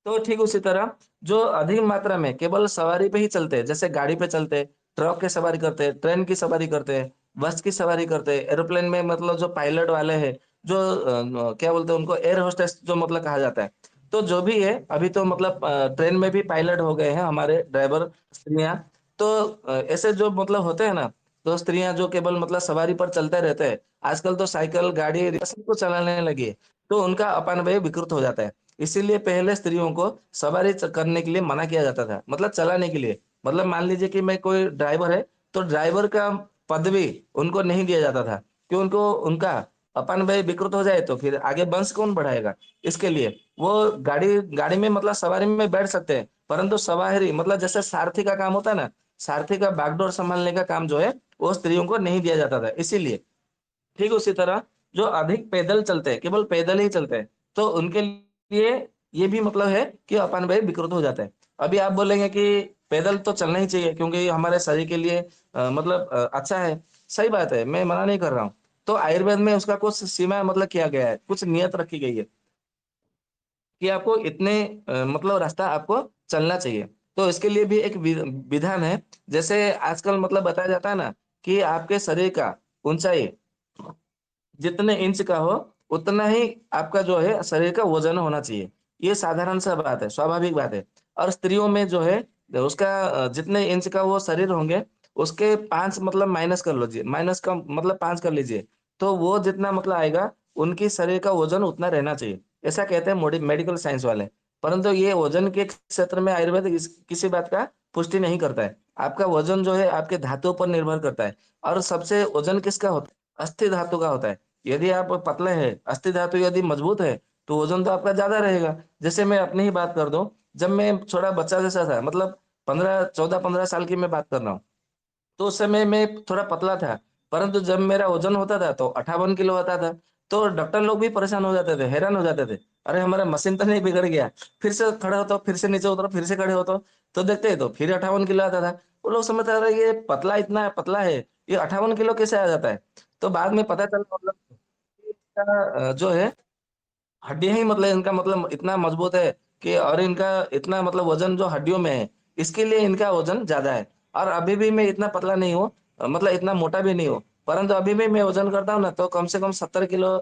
तो ठीक उसी तरह जो अधिक मात्रा में केवल सवारी पे ही चलते हैं, जैसे गाड़ी पे चलते हैं, ट्रक की सवारी करते हैं, ट्रेन की सवारी करते हैं, बस की सवारी करते हैं, एरोप्लेन में मतलब जो पायलट वाले हैं, जो क्या बोलते हैं उनको एयर होस्टेस जो मतलब कहा जाता है। तो जो भी है, अभी तो मतलब ट्रेन में भी पायलट हो गए हैं हमारे ड्राइवर स्त्रियाँ। तो ऐसे जो मतलब होते हैं ना, तो स्त्रियाँ जो केवल मतलब सवारी पर चलते रहते हैं, आजकल तो साइकिल, गाड़ी, रिक्शा सबको चलाने लगी है, तो उनका अपान वायु विकृत हो जाता है। इसीलिए पहले स्त्रियों को सवारी करने के लिए मना किया जाता था, मतलब चलाने के लिए। मतलब मान लीजिए कि मैं कोई ड्राइवर है, तो ड्राइवर का पदवी उनको नहीं दिया जाता था, कि उनको उनका अपान वायु विकृत हो जाए तो फिर आगे वंश कौन बढ़ाएगा? इसके लिए वो गाड़ी गाड़ी में मतलब सवारी में बैठ सकते हैं, परंतु सवारी मतलब जैसे सारथी का काम होता है ना, सारथी का बागडोर संभालने का काम जो है, वो स्त्रियों को नहीं दिया जाता था, इसीलिए। ठीक उसी तरह जो अधिक पैदल चलते हैं, केवल पैदल ही चलते हैं, तो उनके लिए ये भी मतलब है कि अपान वायु विकृत हो जाता है। अभी आप बोलेंगे कि पैदल तो चलना ही चाहिए, क्योंकि ये हमारे शरीर के लिए मतलब अच्छा है। सही बात है, मैं मना नहीं कर रहा हूँ। तो आयुर्वेद में उसका कुछ सीमा मतलब किया गया है, कुछ नियत रखी गई है कि आपको इतने मतलब रास्ता आपको चलना चाहिए। तो इसके लिए भी एक विधान है। जैसे आजकल मतलब बताया जाता है ना कि आपके शरीर का ऊंचाई जितने इंच का हो, उतना ही आपका जो है शरीर का वजन होना चाहिए। ये साधारण सा बात है, स्वाभाविक बात है। और स्त्रियों में जो है उसका जितने इंच का वो शरीर होंगे, उसके 5 मतलब माइनस कर लीजिए, माइनस का मतलब 5 कर लीजिए। तो वो जितना मतलब आएगा, उनकी शरीर का वजन उतना रहना चाहिए। ऐसा कहते हैं मेडिकल साइंस वाले। परंतु ये वजन के क्षेत्र में आयुर्वेद किसी बात का पुष्टि नहीं करता है। आपका वजन जो है आपके धातुओं पर निर्भर करता है। और सबसे वजन किसका होता है? अस्थि धातु का होता है। यदि आप पतले हैं, अस्थि धातु यदि मजबूत है, तो वजन तो आपका ज्यादा रहेगा। जैसे मैं अपनी ही बात कर दूं, जब मैं छोटा बच्चा जैसा था, मतलब 14-15 साल की मैं बात कर रहा हूँ, तो उस समय मैं थोड़ा पतला था। परंतु जब मेरा वजन होता था तो 58 किलो होता था। तो डॉक्टर लोग भी परेशान हो जाते थे, हैरान हो जाते थे। अरे हमारा मशीन तो नहीं बिगड़ गया? फिर से खड़े होता, फिर से नीचे उतरो, फिर से खड़े होता, तो देखते तो फिर 58 किलो आता था। वो लोग समझते रहे ये पतला इतना पतला है, ये 58 किलो कैसे आ जाता है? तो बाद में पता चला मतलब इसका जो है हड्डियां ही मतलब इनका मतलब इतना मजबूत है कि, और इनका इतना मतलब वजन जो हड्डियों में है, इसके लिए इनका वजन ज्यादा है। और अभी भी मैं इतना पतला नहीं हूँ, मतलब इतना मोटा भी नहीं हूँ। परंतु अभी भी मैं वजन करता हूँ ना, तो कम से कम 70 किलो,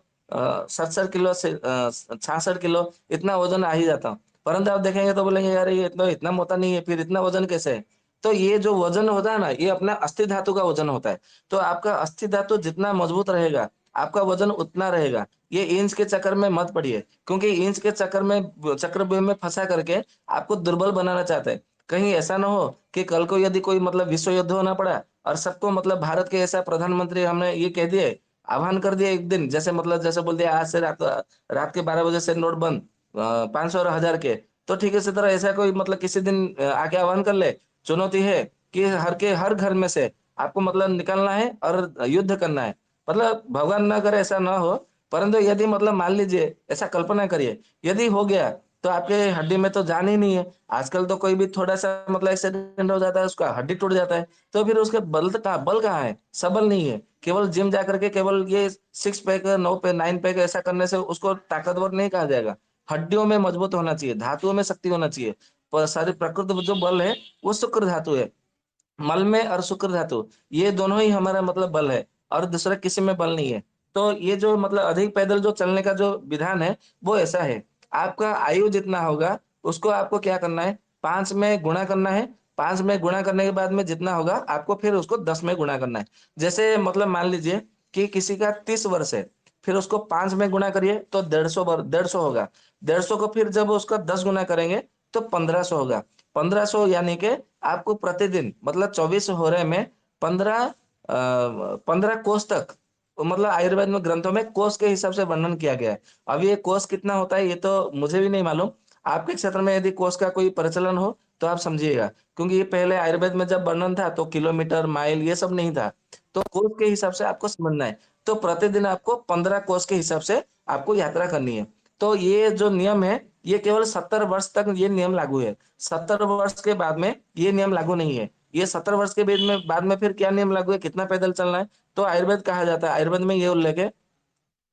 67 किलो से 66 किलो इतना वजन आ ही जाता हूँ। परंतु आप देखेंगे तो बोलेंगे यार ये इतना इतना मोटा नहीं है, फिर इतना वजन कैसे है? तो ये जो वजन होता है ना, ये अपना अस्थि धातु का वजन होता है। तो आपका अस्थि धातु जितना मजबूत रहेगा, आपका वजन उतना रहेगा। ये इंच के चक्कर में मत पड़िए, क्योंकि इंच के चक्कर में चक्रव्यूह में फंसा करके आपको दुर्बल बनाना चाहते हैं। कहीं ऐसा ना हो कि कल को यदि कोई मतलब विश्व युद्ध होना पड़ा और सबको मतलब भारत के ऐसा प्रधानमंत्री हमने ये कह दिए, आह्वान कर दिया एक दिन, जैसे मतलब जैसे बोल दिया आज से रात रात के 12 बजे से नोट बंद, 500 और 1000 के। तो ठीक है, इसी तरह ऐसा कोई मतलब किसी दिन आके आह्वान कर ले। चुनौती है कि हर घर में से आपको मतलब निकलना है और युद्ध करना है। मतलब भगवान ना करे ऐसा ना हो, परंतु यदि मतलब मान लीजिए, ऐसा कल्पना करिए, यदि हो गया, तो आपके हड्डी में तो जान ही नहीं है। आजकल तो कोई भी थोड़ा सा मतलब एक्सीडेंट हो जाता है, उसका हड्डी टूट जाता है। तो फिर उसके बल कहाँ है? सबल नहीं है। केवल जिम जा करके केवल ये 6 पैक, 9 पैक, 9 पैक ऐसा करने से उसको ताकतवर नहीं कहा जाएगा। हड्डियों में मजबूत होना चाहिए, धातुओं में शक्ति होना चाहिए। पर सारी प्रकृति जो बल है, वो शुक्र धातु है। मल में और शुक्र धातु, ये दोनों ही हमारा मतलब बल है, और दूसरा किसी में बल नहीं है। तो ये जो मतलब अधिक पैदल जो चलने का जो विधान है, वो ऐसा है। आपका आयु जितना होगा, उसको आपको क्या करना है? 5 में गुणा करना है। 5 में गुणा करने के बाद में जितना होगा, आपको फिर उसको 10 में गुणा करना है। जैसे मतलब मान लीजिए कि किसी का 30 वर्ष है, फिर उसको 5 में गुणा करिए तो 150 होगा। 150 को फिर जब उसका 10 गुना करेंगे, तो 1500 होगा। 1500 यानी कि आपको प्रतिदिन मतलब 24 होरे में 15 कोष तक, मतलब आयुर्वेद में ग्रंथों में कोष के हिसाब से वर्णन किया गया है। अब ये कोष कितना होता है, ये तो मुझे भी नहीं मालूम। आपके क्षेत्र में यदि कोष का कोई प्रचलन हो, तो आप समझिएगा, क्योंकि ये पहले आयुर्वेद में जब वर्णन था तो किलोमीटर, माइल ये सब नहीं था। तो कोष के हिसाब से आपको समझना है। तो प्रतिदिन आपको 15 कोष के हिसाब से आपको यात्रा करनी है। तो ये जो नियम है, ये केवल 70 वर्ष तक ये नियम लागू है। 70 वर्ष के बाद में ये नियम लागू नहीं है। ये 70 वर्ष के बाद में फिर क्या नियम लागू है, कितना पैदल चलना है? तो आयुर्वेद कहा जाता है, आयुर्वेद में ये उल्लेख है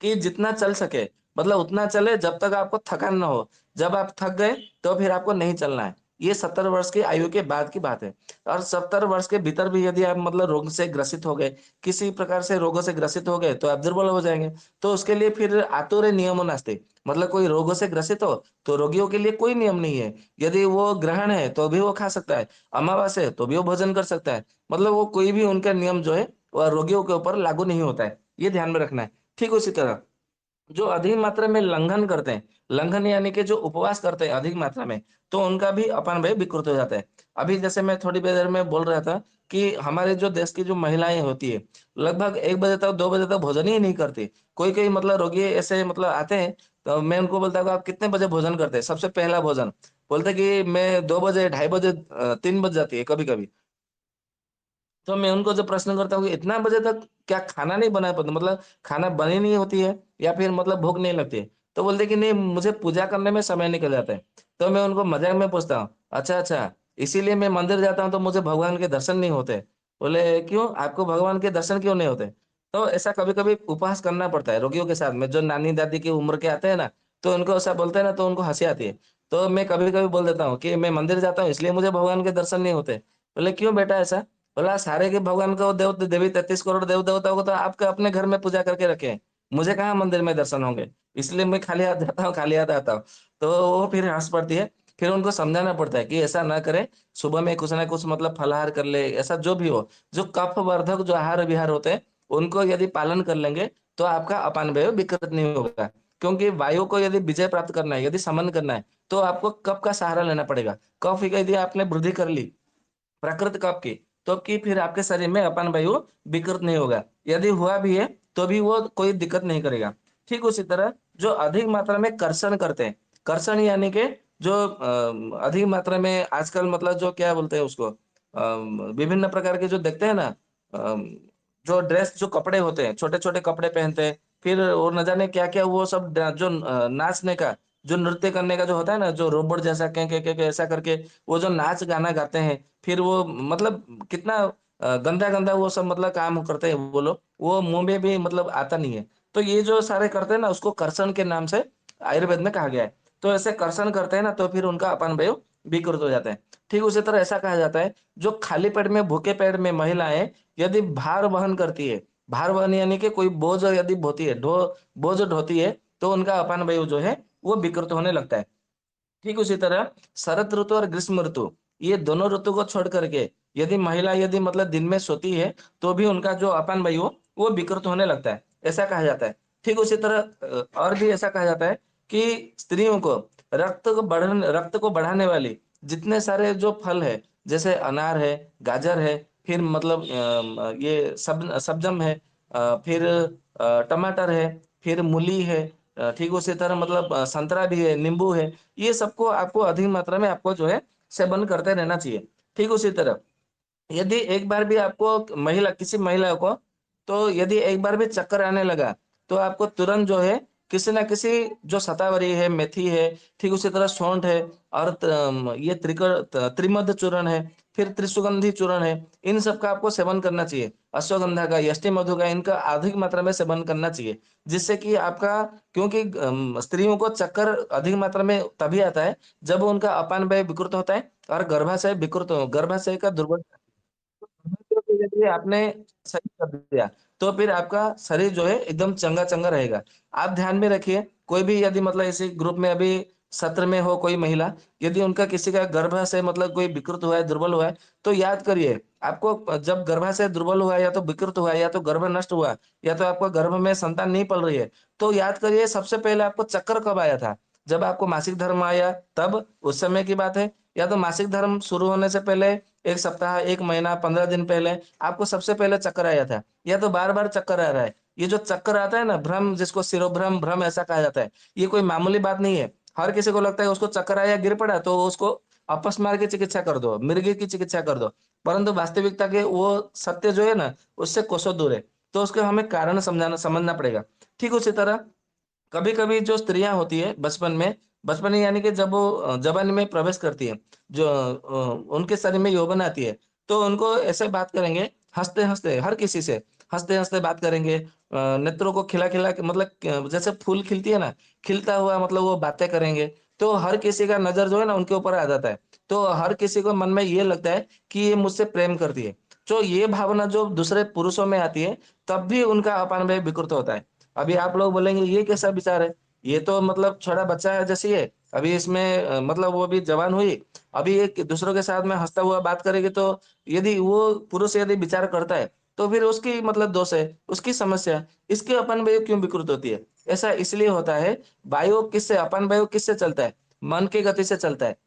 कि जितना चल सके, मतलब उतना चले जब तक आपको थकान ना हो। जब आप थक गए, तो फिर आपको नहीं चलना है। ये 70 वर्ष की आयु के बाद की बात है। और 70 वर्ष के भीतर भी यदि आप मतलब रोग से ग्रसित हो गए, किसी प्रकार से रोगों से ग्रसित हो गए, तो आप दुर्बल हो जाएंगे। तो उसके लिए फिर आतुरे नियमो नास्ति, मतलब कोई रोगों से ग्रसित हो, तो रोगियों के लिए कोई नियम नहीं है। यदि वो ग्रहण है तो भी वो खा सकता है, अमावस है तो भी वो भोजन कर सकता है। मतलब वो कोई भी उनका नियम जो है, वह रोगियों के ऊपर लागू नहीं होता है। ये ध्यान में रखना है। ठीक उसी तरह जो अधिक मात्रा में लंघन करते हैं, लंघन यानी कि जो उपवास करते हैं अधिक मात्रा में, तो उनका भी अपान भाई विकृत हो जाता है। अभी जैसे मैं थोड़ी देर में बोल रहा था कि हमारे जो देश की जो महिलाएं होती है, लगभग 1 बजे तक, 2 बजे तक भोजन ही नहीं करती। कोई कोई मतलब रोगी ऐसे मतलब आते हैं, तो मैं उनको बोलता हूँ आप कितने बजे भोजन करते हैं? सबसे पहला भोजन बोलते कि मैं 2 बजे, 2:30 बजे, 3 बज जाती है कभी कभी। तो मैं उनको जब प्रश्न करता हूँ कि इतना बजे तक क्या खाना नहीं बना पाते, मतलब खाना बनी नहीं होती है, या फिर मतलब भूख नहीं लगती है? तो बोलते कि नहीं, मुझे पूजा करने में समय निकल जाता है। तो मैं उनको मजाक में पूछता हूँ, अच्छा अच्छा, इसीलिए मैं मंदिर जाता हूँ तो मुझे भगवान के दर्शन नहीं होते। बोले क्यों? आपको भगवान के दर्शन क्यों नहीं होते? तो ऐसा कभी-कभी उपवास करना पड़ता है रोगियों के साथ में, जो नानी-दादी की उम्र के आते हैं ना, तो उनको ऐसा बोलते हैं ना तो उनको हँसी आती है। तो मैं कभी-कभी बोल देता हूँ कि मैं मंदिर जाता हूँ इसलिए मुझे भगवान के दर्शन नहीं होते। बोले क्यों बेटा ऐसा? बोला सारे के भगवान को देव देवी 33 करोड़ देव-देवताओं को तो आपके अपने घर में पूजा करके रखे हैं। मुझे कहाँ मंदिर में दर्शन होंगे? इसलिए मैं खाली हाथ जाता हूँ, खाली हाथ आता हूँ। तो वो फिर हँस पड़ती है। फिर उनको समझाना पड़ता है कि ऐसा ना करें, सुबह में कुछ ना कुछ मतलब फलाहार कर ले, ऐसा जो भी हो। जो कफ-वर्धक जो आहार-विहार होते हैं, उनको यदि पालन कर लेंगे, तो आपका अपान-वायु विकृत नहीं होगा। क्योंकि वायु को यदि विजय प्राप्त करना है, यदि समन करना है, तो आपको कफ का सहारा लेना पड़ेगा। कफ की यदि आपने वृद्धि कर ली, प्राकृत कफ की, तो कि फिर आपके शरीर में अपान वायु विकृत नहीं होगा। यदि हुआ भी है, तो भी वो कोई दिक्कत नहीं करेगा। ठीक उसी तरह जो अधिक मात्रा में कर्षण करते हैं, कर्षण यानी कि जो अधिक मात्रा में आजकल मतलब जो क्या बोलते हैं उसको विभिन्न प्रकार के जो देखते हैं ना अम, जो ड्रेस जो कपड़े होते हैं, छोटे-छोटे कपड़े पहनते हैं, फिर वो न जाने क्या-क्या वो सब जो नाचने का, जो नृत्य करने का जो होता है ना, जो रोबोट जैसा कें ऐसा करके वो जो नाच गाना गाते हैं, फिर वो मतलब कितना गंदा-गंदा वो सब मतलब काम करते हैं वो लोग, वो मुँह में भी मतलब आता नहीं है। तो ये जो सारे करते हैं ना उसको कर्षण के नाम से आयुर्वेद में कहा गया है। तो ऐसे कर्षण करते हैं ना तो फिर उनका अपान-वायु विकृत हो जाता है। ठीक उसी तरह ऐसा कहा जाता है, जो खाली पेट में, भूखे पेट में महिलाएँ यदि भार वहन करती है, भार वहन यानी कि कोई बोझ यदि ढोती है, बोझ ढोती है, तो उनका अपान-वायु जो है, वो विकृत होने लगता है। ठीक उसी तरह शरत ऋतु और ग्रीष्म ऋतु, ये दोनों ऋतु को छोड़ करके यदि महिला यदि मतलब दिन में सोती है, तो भी उनका जो अपान वायु वो विकृत होने लगता है, ऐसा कहा जाता है। ठीक उसी तरह और भी ऐसा कहा जाता है कि स्त्रियों को रक्त को बढ़ाने वाली जितने सारे जो फल है, जैसे अनार है, गाजर है, फिर मतलब ये सब्जम है, फिर टमाटर है, फिर मूली है, ठीक उसी तरह मतलब संतरा भी है, नींबू है, ये सबको आपको अधिक मात्रा में आपको जो है सेवन करते रहना चाहिए। ठीक उसी तरह यदि एक बार भी आपको किसी महिला को तो यदि एक बार भी चक्कर आने लगा, तो आपको तुरंत जो है किसी न किसी जो शतावरी है, मेथी है, ठीक उसी तरह सौंठ है और ये त्रिमध चूर्ण है, फिर त्रिसुगंधी चूर्ण है, इन सब का आपको सेवन करना चाहिए। अश्वगंधा का, यष्टिमधु का इनका अधिक मात्रा में सेवन करना चाहिए। जिससे कि आपका क्योंकि स्त्रियों को चक्कर अधिक मात्रा में तभी आता है, जब उनका अपान-वायु विकृत होता है और गर्भाशय का दुर्बल यदि आपने सही कर दिया, तो फिर आपका शरीर जो है एकदम चंगा-चंगा रहेगा। आप ध्यान में रखिए, कोई भी यदि मतलब इसी ग्रुप में अभी सत्र में हो कोई महिला, यदि उनका किसी का गर्भाशय मतलब कोई विकृत हुआ है, दुर्बल हुआ है, तो याद करिए, आपको जब गर्भाशय दुर्बल हुआ है या तो विकृत हुआ है या तो गर्भ नष्ट हुआ, या तो आपको गर्भ में संतान नहीं पल रही है, तो याद करिए सबसे पहले आपको चक्कर कब आया था? जब आपको मासिक धर्म आया तब, उस समय की बात है, या तो मासिक धर्म शुरू होने से पहले 1 सप्ताह, 1 महीना, 15 दिन पहले आपको सबसे पहले चक्कर आया था, या तो बार-बार चक्कर आ रहा है। ये जो चक्कर आता है ना, भ्रम जिसको शिरोभ्रम, भ्रम ऐसा कहा जाता है, ये कोई मामूली बात नहीं है। हर किसी को लगता है उसको चक्कर आया, गिर पड़ा तो उसको अपस्मार की चिकित्सा कर दो, मिर्गी की चिकित्सा कर दो। परंतु वास्तविकता के वो सत्य जो है ना, उससे कोसों दूर है। तो उसके हमें कारण समझना पड़ेगा। ठीक उसी तरह कभी-कभी जो स्त्रियाँ होती है बचपन में यानी कि जब वो जवानी में प्रवेश करती है, जो उनके शरीर में यौवन आती है, तो उनको ऐसे बात करेंगे, हँसते-हँसते हर किसी से, हँसते-हँसते बात करेंगे, नेत्रों को खिला-खिला के मतलब जैसे फूल खिलती है ना, खिलता हुआ मतलब वो बातें करेंगे, तो हर किसी का नज़र जो है ना उनके ऊपर आ जाता है। तो हर किसी को मन में ये लगता है कि ये मुझसे प्रेम करती है। तो ये भावना जो दूसरे पुरुषों में आती है, तब भी उनका अपान-वायु विकृत होता है। अभी आप लोग बोलेंगे ये कैसा विचार है? ये तो मतलब छोटा बच्चा है जैसी है। अभी इसमें मतलब वो अभी जवान हुई, अभी एक दूसरों के साथ में हँसता हुआ बात करेगी तो यदि वो पुरुष यदि विचार करता है, तो फिर उसकी मतलब दोष है, उसकी समस्या। इसकी अपान वायु क्यों विकृत होती है? ऐसा इसलिए होता है, वायु किससे अपान वायु किससे चलता है? मन की गति से चलता है।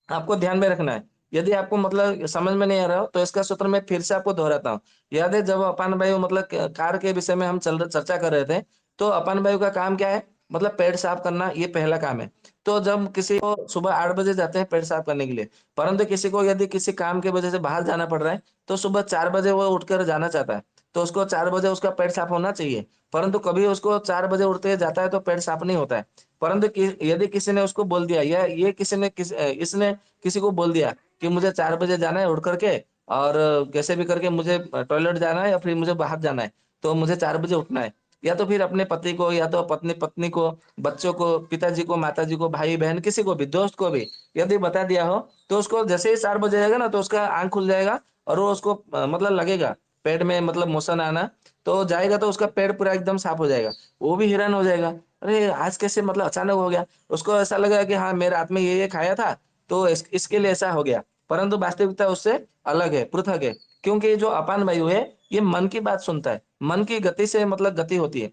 आपको ध्यान में रखना है। यदि आपको मतलब समझ में नहीं आ रहा हो, तो इसका सूत्र मैं फिर से आपको दोहराता हूँ। याद है जब अपान वायु मतलब कार के विषय में हम चर्चा कर रहे थे, तो अपान वायु का काम क्या है? मतलब पेट साफ करना, ये पहला काम है। तो जब किसी को सुबह 8 बजे जाते हैं पेट साफ करने के लिए, परंतु किसी को यदि किसी काम की वजह से बाहर जाना पड़ रहा है, तो सुबह 4 बजे वो उठकर जाना चाहता है। तो उसको 4 बजे उसका पेट साफ होना चाहिए, परंतु कभी उसको 4 बजे उठते ही जाता है तो पेट साफ नहीं होता है। परंतु यदि किसी ने उसको बोल दिया या ये किसी ने इसने किसी को बोल दिया कि मुझे 4 बजे जाना है उठ करके और कैसे भी करके मुझे टॉयलेट जाना है या फिर मुझे बाहर जाना है, तो मुझे 4 बजे उठना है। या तो फिर अपने पति को या तो पत्नी पत्नी को, बच्चों को, पिताजी को, माताजी को, भाई-बहन किसी को भी, दोस्त को भी यदि बता दिया हो, तो उसको जैसे ही 4 बजे जाएगा ना तो उसका आँख खुल जाएगा और वो उसको मतलब लगेगा, पेट में मतलब मोशन आना, तो जाएगा तो उसका पेट पूरा एकदम साफ हो जाएगा। वो भी हैरान हो जाएगा, अरे! आज कैसे मतलब अचानक हो गया? उसको ऐसा लगेगा कि हाँ, मेरे रात में ये खाया था, तो इसके लिए ऐसा हो गया। परंतु वास्तविकता उससे अलग है, पृथक है। क्योंकि जो अपान वायु है, ये मन की बात सुनता है। मन की गति से मतलब गति होती है।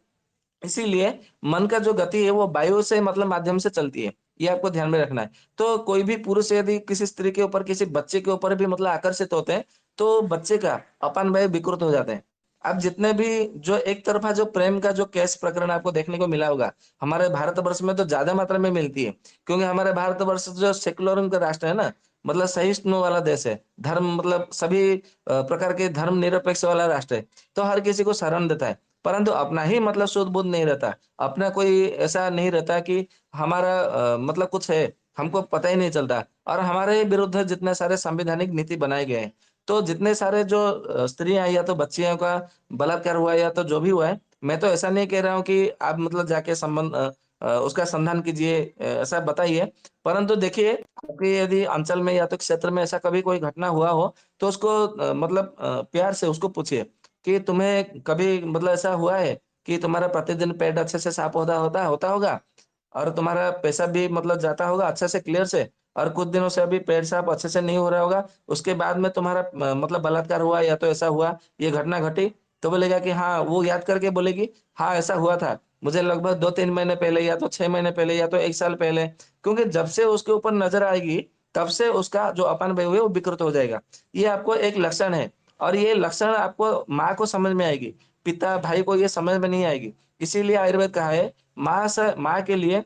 इसीलिए मन का जो गति है वो वायु से मतलब माध्यम से चलती है। ये आपको ध्यान में रखना है। तो कोई भी पुरुष यदि किसी स्त्री के ऊपर, किसी बच्चे के ऊपर भी मतलब आकर्षित होते हैं, तो बच्चे का अपान वायु विकृत हो जाते हैं। अब जितने भी जो एक तरफ़ा जो प्रेम का जो केस प्रकरण आपको देखने को मिला होगा, हमारे भारतवर्ष में तो ज़्यादा मात्रा में मिलती है। क्योंकि हमारे भारतवर्ष जो सेक्युलरिज़्म का राष्ट्र है ना, मतलब सहिष्णु वाला देश है। धर्म मतलब सभी प्रकार के धर्म निरपेक्ष वाला राष्ट्र है। तो हर किसी को शरण देता है। परंतु अपना ही मतलब शुद्ध-बुद्ध नहीं रहता। अपना कोई ऐसा नहीं रहता कि हमारा मतलब कुछ है, हमको पता ही नहीं चलता और हमारे विरुद्ध जितने सारे संवैधानिक नीति बनाए गए हैं। तो जितने सारे जो स्त्रियाँ या तो बच्चियों का बलात्कार हुआ है या तो जो भी हुआ है, मैं तो ऐसा नहीं कह रहा हूँ कि आप मतलब जाके उसका संधान कीजिए, ऐसा बताइए। परंतु देखिए, आपके यदि अंचल में या तो क्षेत्र में ऐसा कभी कोई घटना हुआ हो, तो उसको मतलब प्यार से उसको पूछिए कि तुम्हें कभी मतलब ऐसा हुआ है कि तुम्हारा प्रतिदिन पेट अच्छे से साफ होता होगा और तुम्हारा पेशाब भी मतलब जाता होगा अच्छे से क्लियर से और कुछ दिनों से अभी पेट साफ अच्छे से नहीं हो रहा होगा, उसके बाद में तुम्हारा मतलब बलात्कार हुआ या तो ऐसा हुआ, ये घटना घटी, तो बोलेगा कि हाँ, वो याद करके बोलेगी, हाँ, ऐसा हुआ था। मुझे लगभग 2-3 महीने पहले या तो 6 महीने पहले या तो 1 साल पहले, क्योंकि जब से उसके ऊपर नज़र आएगी, तब से उसका जो अपान-वायु है वो विकृत हो जाएगा। ये आपको एक लक्षण है और ये लक्षण आपको माँ को समझ में आएगी, पिता, भाई को ये समझ में नहीं आएगी। इसीलिए आयुर्वेद कहा है, माँ के लिए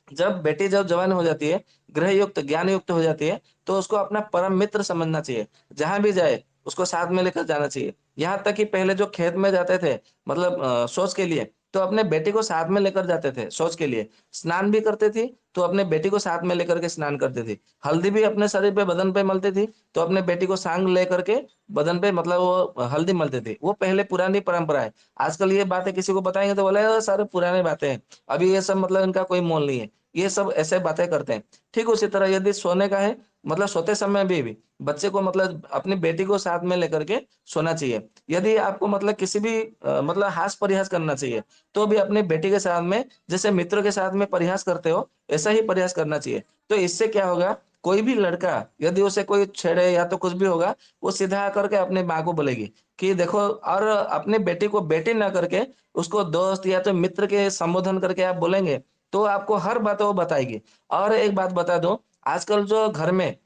जब बेटी जब जवान हो जाती है, ग्रह युक्त, ज्ञान युक्त हो जाती है, तो उसको अपना परम मित्र समझना चाहिए। जहाँ भी जाए, उसको साथ में लेकर जाना चाहिए। यहाँ तक कि पहले जो खेत में जाते थे, मतलब शौच के लिए, तो अपने बेटी को साथ में लेकर जाते थे, शौच के लिए। स्नान भी करते थी, तो अपने बेटी को साथ में लेकर के स्नान करती थी। हल्दी भी अपने शरीर पे, बदन पे मलती थी, तो अपने बेटी को साथ लेकर के बदन पे मतलब वो हल्दी मलते थे। वो पहले पुरानी परंपरा है। आजकल ये बातें किसी को बताएँगे तो बोलेगा, "सारे पुरानी बातें हैं। अभी ये सब मतलब इनका कोई मोल नहीं है।" ये सब ऐसे बातें करते हैं। ठीक उसी तरह यदि सोने का है, मतलब सोते समय भी बच्चे को मतलब अपनी बेटी को साथ में लेकर के सोना चाहिए। यदि आपको मतलब किसी भी मतलब हास-परिहास करना चाहिए, तो भी अपनी बेटी के साथ में जैसे मित्रों के साथ में परिहास करते हो, ऐसा ही परिहास करना चाहिए। तो इससे क्या होगा, कोई भी लड़का यदि उसे कोई छेड़े या तो कुछ भी होगा, वो सीधा आकर के अपनी माँ को बोलेगी कि देखो, और अपनी बेटी को बेटी ना करके उसको दोस्त या तो मित्र के संबोधन करके आप बोलेंगे, तो आपको हर बात वो बताएगी। और एक बात बता दूँ, आजकल जो घर में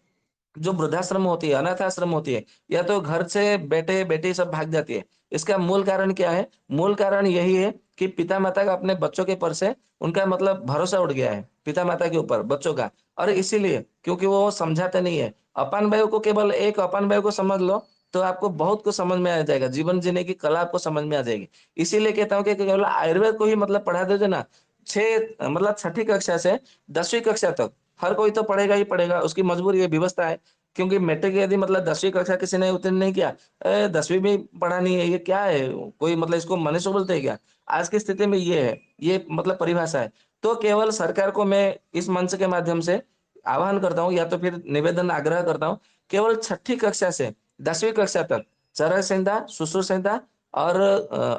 जो वृद्धाश्रम होती है, अनाथ आश्रम होती है, या तो घर से बेटे-बेटी सब भाग जाती है। इसका मूल कारण क्या है? मूल कारण यही है कि पिता-माता का अपने बच्चों के पर से उनका मतलब भरोसा उठ गया है, पिता-माता के ऊपर बच्चों का, और इसीलिए क्योंकि वो समझाते नहीं है। अपान वायु को केवल एक अपान वायु को समझ लो, तो आपको बहुत कुछ समझ में आ जाएगा, जीवन जीने की कला आपको समझ में आ जाएगी। इसीलिए कहता हूँ कि केवल आयुर्वेद को ही मतलब पढ़ा दोगे ना, 6 मतलब छठी कक्षा से 10वीं कक्षा तक हर कोई तो पढ़ेगा ही पढ़ेगा, उसकी मजबूरी है, व्यवस्था है। क्योंकि मैट्रिक यदि मतलब 10वीं कक्षा किसी ने उत्तीर्ण नहीं किया, 10वीं भी पढ़ा नहीं है, ये क्या है? कोई मतलब इसको मनुष्य बोलते हैं क्या? आज की स्थिति में ये है, ये मतलब परिभाषा है। तो केवल सरकार को मैं इस मंच के माध्यम से आह्वान करता हूँ या तो फिर निवेदन आग्रह करता हूँ, केवल छठी कक्षा से 10वीं कक्षा तक चरक संहिता, सुश्रुत संहिता और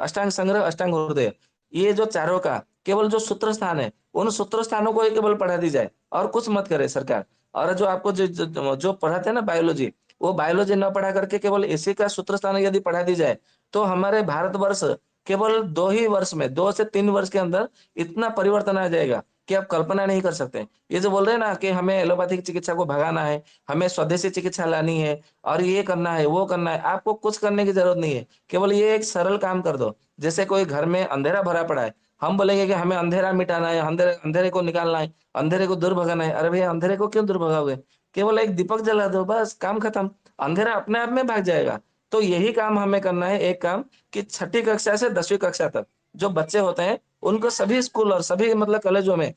अष्टांग संग्रह, अष्टांग हृदय, ये जो चारों का केवल जो सूत्र स्थान है, उन सूत्र स्थानों को ही केवल पढ़ा दी जाए और कुछ मत करे सरकार। और जो आपको जो पढ़ाते हैं ना बायोलॉजी, वो बायोलॉजी ना पढ़ा करके केवल इसी का सूत्र स्थान यदि पढ़ा दी जाए, तो हमारे भारतवर्ष केवल 2 ही वर्ष में, 2 से 3 वर्ष के अंदर इतना परिवर्तन आ जाएगा कि आप कल्पना नहीं कर सकते। ये जो बोल रहे हैं ना कि हमें एलोपैथिक चिकित्सा को भगाना है, हमें स्वदेशी चिकित्सा लानी है और ये करना है, वो करना है, आपको कुछ करने की ज़रूरत नहीं है। केवल ये एक सरल काम कर दो। जैसे कोई घर में अंधेरा भरा पड़ा है, हम बोलेंगे कि हमें अंधेरा मिटाना है, अंधेरे को निकालना है, अंधेरे को दूर भगाना है। अरे भैया, अंधेरे को क्यों दूर भगाओगे? केवल एक दीपक जला दो, बस काम खत्म। अंधेरा अपने आप में भाग जाएगा। तो यही काम हमें करना है, एक काम, कि छठी कक्षा से 10वीं कक्षा तक जो बच्चे होते हैं, उनको सभी स्कूल और सभी मतलब कॉलेजों में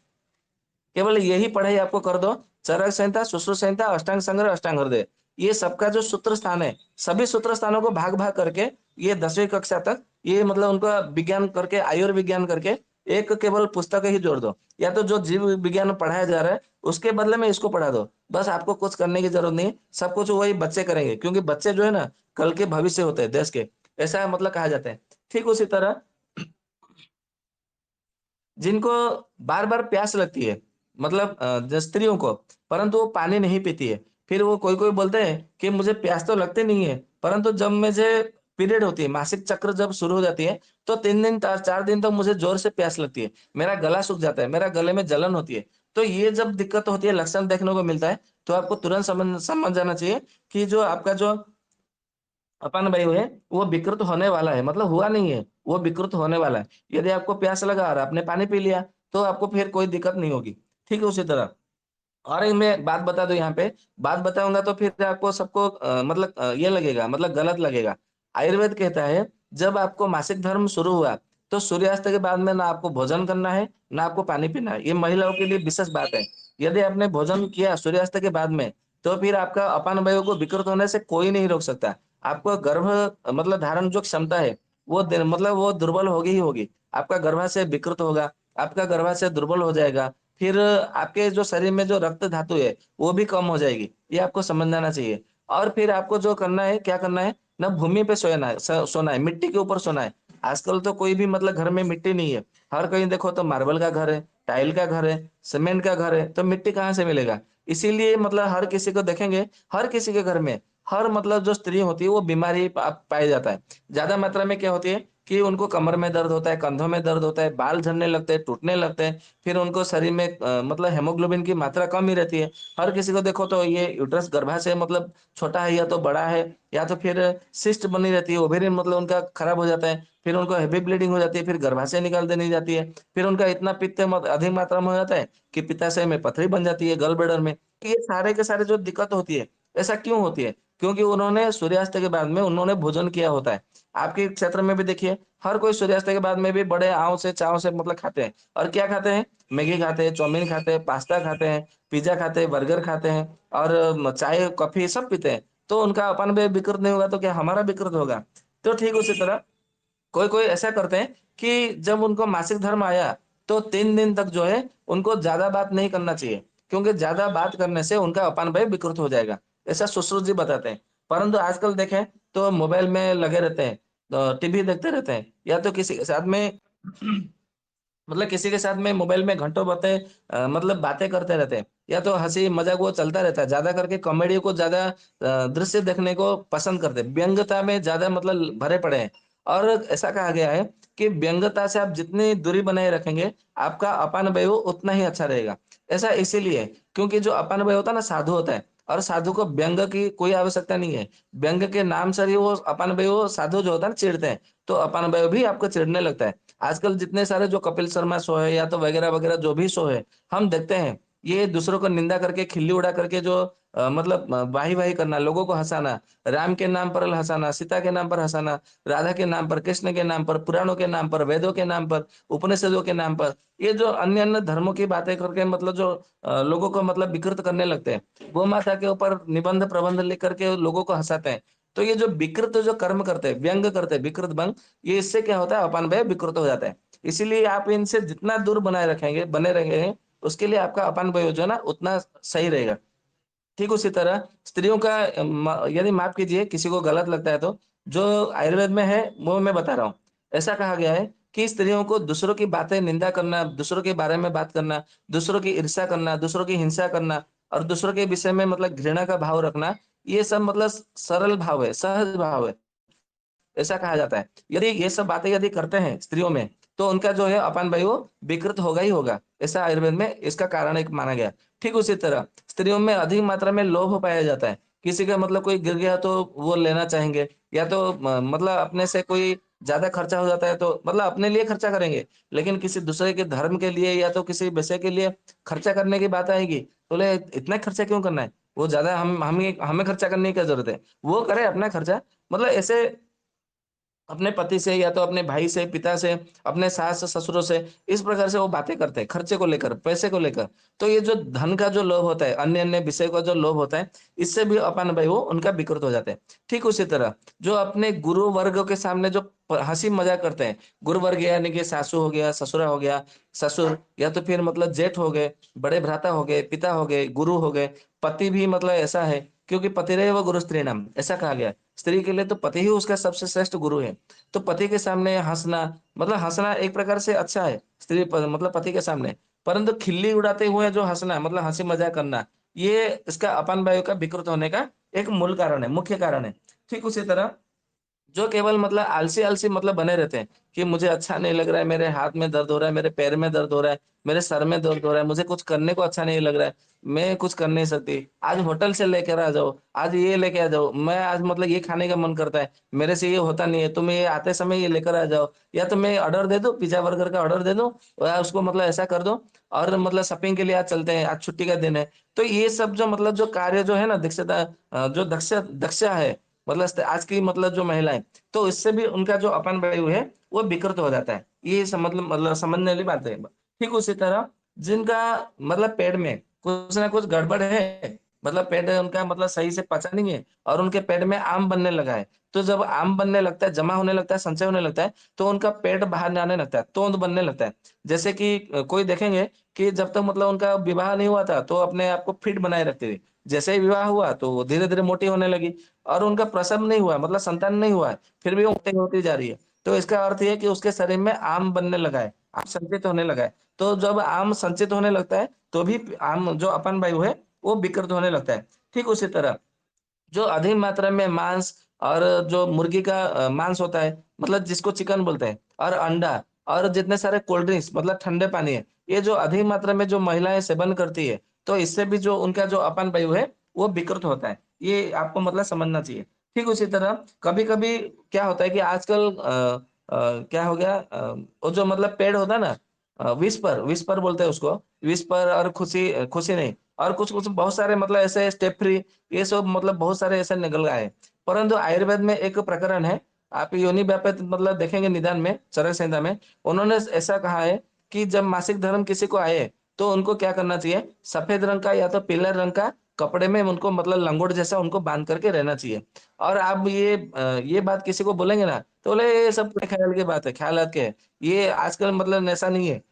केवल यही पढ़ाई आपको कर दो, चरक संहिता, सुश्रुत संहिता, अष्टांग संग्रह, अष्टांग हृदय, ये सबका जो सूत्र स्थान है, सभी सूत्र स्थानों को भाग भाग करके ये 10वीं कक्षा तक ये मतलब उनका विज्ञान करके, आयुर्विज्ञान करके एक केवल पुस्तक ही जोड़ दो, या तो जो जीव विज्ञान पढ़ाया जा रहा है उसके बदले में इसको पढ़ा दो। बस आपको कुछ करने की जरूरत नहीं, सब कुछ वही बच्चे करेंगे, क्योंकि बच्चे जो है ना कल के भविष्य होते हैं देश के, ऐसा मतलब कहा जाता है। ठीक उसी तरह जिनको बार-बार प्यास लगती है, मतलब जो स्त्रियों को, परंतु वो पानी नहीं पीती है। फिर वो कोई-कोई बोलते हैं कि मुझे प्यास तो लगती नहीं है, परंतु जब मुझे पीरियड होती है, मासिक चक्र जब शुरू हो जाती है, तो 3 दिन 4 दिन तक मुझे ज़ोर से प्यास लगती है। मेरा गला सूख जाता है, मेरा गले में जलन होती है। तो ये जब दिक्कत होती है, लक्षण देखने को मिलता है, तो आपको तुरंत समझ समझ जाना चाहिए कि जो आपका जो अपान वायु है, वो विकृत होने वाला है, मतलब हुआ नहीं है, वो विकृत होने वाला है। यदि आपको प्यास लगा और आपने पानी पी लिया, तो आपको फिर कोई दिक्कत नहीं होगी। ठीक है, उसी तरह और एक मैं बात बता दूँ यहाँ पे, बात बताऊँगा तो फिर आपको सबको मतलब ये लगेगा, मतलब गलत लगेगा। आयुर्वेद कहता है, जब आपको मासिक धर्म शुरू हुआ, तो सूर्यास्त के बाद में ना आपको भोजन करना है, ना आपको पानी पीना है। ये महिलाओं के लिए विशेष बात है। यदि आपने भोजन किया सूर्यास्त के बाद में, तो फिर आपका अपान वायु को विकृत होने से कोई नहीं रोक सकता। आपको गर्भ मतलब धारण जो क्षमता है, वो मतलब वो दुर्बल होगी ही होगी। आपका गर्भाशय विकृत होगा, आपका गर्भाशय दुर्बल हो जाएगा। फिर आपके जो शरीर में जो रक्त धातु है, वो भी कम हो जाएगी। ये आपको समझ आना चाहिए। और फिर आपको जो करना है, क्या करना है? ना भूमि पे सोना है सोना है, मिट्टी के ऊपर सोना है। आजकल तो कोई भी मतलब घर में मिट्टी नहीं है। हर कहीं देखो तो मार्बल का घर है, टाइल का घर है, सीमेंट का घर है, तो मिट्टी कहाँ से मिलेगा? इसीलिए मतलब हर किसी को देखेंगे, हर किसी के घर में, हर मतलब जो स्त्री होती है, वो बीमारी पाया जाता है। ज़्यादा मात्रा में क्या होती है कि उनको कमर में दर्द होता है, कंधों में दर्द होता है, बाल झड़ने लगते हैं, टूटने लगते हैं। फिर उनको शरीर में मतलब हीमोग्लोबिन की मात्रा कम ही रहती है। हर किसी को देखो तो ये यूट्रस गर्भाशय मतलब छोटा है या तो बड़ा है, या तो फिर सिस्ट बनी रहती है, ओवेरियन मतलब उनका खराब हो जाता है। फिर उनको हेवी ब्लीडिंग हो जाती है, फिर गर्भाशय निकाल देनी जाती है। फिर उनका इतना पित्त अधिक मात्रा में हो जाता है कि पित्ताशय में पथरी बन जाती है, गल ब्लैडर में। ये सारे के सारे जो दिक्कत होती है, ऐसा क्यों होती है? क्योंकि उन्होंने सूर्यास्त के बाद में उन्होंने भोजन किया होता है। आपके क्षेत्र में भी देखिए, हर कोई सूर्यास्त के बाद में भी बड़े आव से, चाव से मतलब खाते हैं। और क्या खाते हैं? मैगी खाते हैं, चाउमीन खाते हैं, पास्ता खाते हैं, पिज़्ज़ा खाते हैं, बर्गर खाते हैं और चाय, कॉफ़ी सब पीते हैं। तो उनका अपान वायु विकृत नहीं होगा तो क्या हमारा विकृत होगा? तो ठीक उसी तरह कोई-कोई ऐसा करते हैं कि जब उनको मासिक धर्म आया, तो 3 दिन तक जो है, उनको ज़्यादा बात नहीं करना चाहिए, क्योंकि ज़्यादा बात करने से उनका अपान वायु विकृत हो जाएगा। ऐसा सुश्रुत जी बताते हैं। परंतु आजकल देखें, तो मोबाइल में लगे रहते हैं, टीवी देखते रहते हैं, या तो किसी के साथ में मतलब किसी के साथ में मोबाइल में घंटों बातें मतलब बातें करते रहते हैं, या तो हँसी-मज़ाक वो चलता रहता है। ज़्यादा करके कॉमेडी को ज़्यादा दृश्य देखने को पसंद करते हैं। व्यंग्यता में ज़्यादा मतलब भरे पड़े हैं और ऐसा कहा गया है कि व्यंग्यता से आप जितनी दूरी बनाए रखेंगे, आपका अपान वायु उतना ही अच्छा रहेगा। ऐसा इसीलिए क्योंकि जो अपान वायु होता है ना, साधु होता है और साधु को व्यंग्य की कोई आवश्यकता नहीं है। व्यंग्य के नाम से ही वो अपान वायु साधु जो होता है ना चिढ़ते हैं, तो अपान वायु भी आपको चिढ़ने लगता है। आजकल जितने सारे जो कपिल शर्मा शो है या तो वगैरह-वगैरह जो भी शो है, हम देखते हैं, ये दूसरों को निंदा करके, खिल्ली उड़ा करके जो मतलब वाही-वाही करना, लोगों को हँसाना, राम के नाम पर हँसाना, सीता के नाम पर हँसाना, राधा के नाम पर, कृष्ण के नाम पर, पुराणों के नाम पर, वेदों के नाम पर, उपनिषदों के नाम पर, ये जो अन्य-अन्य धर्मों की बातें करके मतलब जो लोगों को मतलब विकृत करने लगते हैं। गौ माता के ऊपर निबंध, प्रबंध लिख करके लोगों को हँसाते हैं। तो ये जो विकृत जो कर्म करते हैं, व्यंग करते हैं, विकृत व्यंग, ये इससे क्या होता है अपान वायु विकृत हो जाता है। इसीलिए आप इनसे जितना दूर बनाए रखेंगे बने रहेंगे, उसके लिए आपका अपान वायु जो है ना उतना सही रहेगा। ठीक उसी तरह स्त्रियों का यदि माफ़ कीजिए किसी को गलत लगता है तो, जो आयुर्वेद में है वो मैं बता रहा हूँ। ऐसा कहा गया है कि स्त्रियों को दूसरों की बातें निंदा करना, दूसरों के बारे में बात करना, दूसरों की ईर्ष्या करना, दूसरों की हिंसा करना और दूसरों के विषय में मतलब घृणा का भाव रखना, ये सब मतलब सरल भाव है, सहज भाव है। ऐसा कहा जाता है। यदि ये सब बातें यदि करते हैं स्त्रियों में, तो उनका जो है अपान वायु विकृत होगा ही होगा। ऐसा आयुर्वेद में इसका कारण एक माना गया। ठीक उसी तरह स्त्रियों में अधिक मात्रा में लोभ पाया जाता है। किसी का मतलब कोई गिर गया तो वो लेना चाहेंगे, या तो मतलब अपने से कोई ज़्यादा खर्चा हो जाता है तो मतलब अपने लिए खर्चा करेंगे, लेकिन किसी दूसरे के धर्म के लिए या तो किसी विषय के लिए खर्चा करने की बात आएगी, तो बोले इतना खर्चा क्यों करना है? वो ज़्यादा हम हमें हमें खर्चा करने की क्या ज़रूरत है? वो करे अपना खर्चा। मतलब ऐसे अपने पति से या तो अपने भाई से, पिता से, अपने सास ससुरों से, इस प्रकार से वो बातें करते हैं खर्चे को लेकर, पैसे को लेकर। तो ये जो धन का जो लोभ होता है, अन्य अन्य विषय का जो लोभ होता है, इससे भी अपान भाई वो उनका विकृत हो जाते हैं। ठीक उसी तरह जो अपने गुरु वर्ग के सामने जो हंसी मजाक करते हैं, गुरु वर्ग यानी कि सासू हो गया, ससुरा हो गया, ससुर या तो फिर मतलब जेठ हो गए, बड़े भ्राता हो गए, पिता हो गए, गुरु हो गए, पति भी मतलब ऐसा है, क्योंकि पति रहे वो गुरु स्त्री नाम, ऐसा कहा गया है। स्त्री के लिए तो पति ही उसका सबसे श्रेष्ठ गुरु है। तो पति के सामने हंसना, मतलब हंसना एक प्रकार से अच्छा है, मतलब पति के सामने। परंतु खिल्ली उड़ाते हुए जो हंसना, मतलब हंसी मजाक करना, ये इसका अपान वायु का विकृत होने का एक मूल कारण है, मुख्य कारण है। ठीक उसी तरह जो केवल मतलब आलसी-आलसी मतलब बने रहते हैं कि मुझे अच्छा नहीं लग रहा है, मेरे हाथ में दर्द हो रहा है, मेरे पैर में दर्द हो रहा है, मेरे सर में दर्द हो रहा है, मुझे कुछ करने को अच्छा नहीं लग रहा है, मैं कुछ कर नहीं सकती। आज होटल से लेकर आ जाओ, आज ये लेके आ जाओ, मैं आज मतलब ये खाने का मन करता है, मेरे से ये होता नहीं है, तुम ये आते समय ये लेकर आ जाओ, या तो मैं ऑर्डर दे दूँ, पिज़्ज़ा बर्गर का ऑर्डर दे दूँ या उसको मतलब ऐसा कर दो और मतलब शॉपिंग के लिए आज चलते हैं, आज छुट्टी का दिन है। तो ये सब जो मतलब जो कार्य जो है ना दक्षता जो दक्षा है, मतलब आज की मतलब जो महिलाएँ, तो इससे भी उनका जो अपान वायु है, वो विकृत हो जाता है। ये मतलब समझने वाली बात है। ठीक उसी तरह जिनका मतलब पेट में कुछ ना कुछ गड़बड़ है, मतलब पेट उनका मतलब सही से पचा नहीं है और उनके पेट में आम बनने लगा है। तो जब आम बनने लगता है, जमा होने लगता है, संचय होने लगता है, तो उनका पेट बाहर जाने लगता है, तोंद बनने लगता है। जैसे कि कोई देखेंगे कि जब तक मतलब उनका विवाह नहीं हुआ था, तो अपने आप को फिट बनाए रखते थे। जैसे ही विवाह हुआ, तो वो धीरे-धीरे मोटी होने लगी और उनका प्रसव नहीं हुआ, मतलब संतान नहीं हुआ है। फिर भी वो मोटी होती जा रही है। तो इसका अर्थ ये है कि उसके शरीर में आम बनने लगा है, आम संचित होने लगा है। तो जब आम संचित होने लगता है, तो भी आम जो अपान वायु है, वो विकृत होने लगता है। ठीक उसी तरह जो अधिक मात्रा में मांस और जो मुर्गी का मांस होता है, मतलब जिसको चिकन बोलते हैं, और अंडा और जितने सारे कोल्ड ड्रिंक्स मतलब ठंडे पानी है, ये जो अधिक मात्रा में जो महिलाएँ सेवन करती है, तो इससे भी जो उनका जो अपान वायु है, वो विकृत होता है। ये आपको मतलब समझना चाहिए। ठीक उसी तरह कभी-कभी क्या होता है कि आजकल क्या हो गया वो जो मतलब पेड़ होता है ना व्हिस्पर व्हिस्पर बोलते हैं उसको, व्हिस्पर और खुशी नहीं और कुछ-कुछ बहुत सारे मतलब ऐसे स्टेप फ्री ये सब मतलब बहुत सारे ऐसे निकल आए हैं। परंतु आयुर्वेद में एक प्रकरण है, आप योनि व्यापक मतलब देखेंगे निदान में, चरक संहिता में, उन्होंने ऐसा कहा है कि जब मासिक धर्म किसी को आए, तो उनको क्या करना चाहिए, सफेद रंग का या तो पीले रंग का कपड़े में उनको मतलब लंगोट जैसा उनको बाँध करके रहना चाहिए। और आप ये बात किसी को बोलेंगे ना, तो बोले ये सब ख़्याल की बात है, ख़्यालात के है। ये आजकल मतलब ऐसा नहीं है।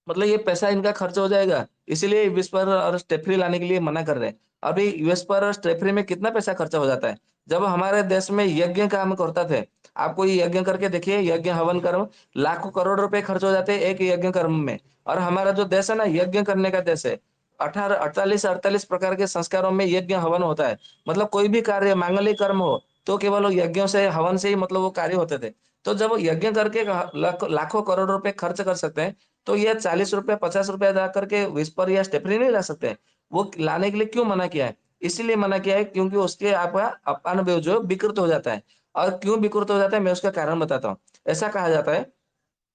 मतलब ये पैसा इनका खर्च हो जाएगा, इसीलिए विस्पर और स्टेफ्री लाने के लिए मना कर रहे हैं। अभी विस्पर और स्टेफ्री में कितना पैसा खर्चा हो जाता है। जब हमारे देश में यज्ञ काम करता थे, आप कोई यज्ञ करके देखिए, यज्ञ हवन कर्म, लाखों करोड़ रुपए खर्च हो जाते हैं एक यज्ञ कर्म में। और हमारा जो देश है ना, यज्ञ करने का देश है। 18 48 प्रकार के संस्कारों में यज्ञ हवन होता है। मतलब कोई भी कार्य मांगलिक कर्म हो, तो केवल वो यज्ञों से, हवन से ही मतलब वो कार्य होते थे। तो जब वो यज्ञ करके लाखों करोड़ रुपए खर्च कर सकते हैं, तो ये ₹40 ₹50 अदा करके व्हिस्पर या स्टेपनी नहीं ला सकते हैं। वो लाने के लिए क्यों मना किया है? इसीलिए मना किया है क्योंकि उसके आपका अपान जो विकृत हो जाता है। और क्यों विकृत हो जाता है मैं उसका कारण बताता हूँ। ऐसा कहा जाता है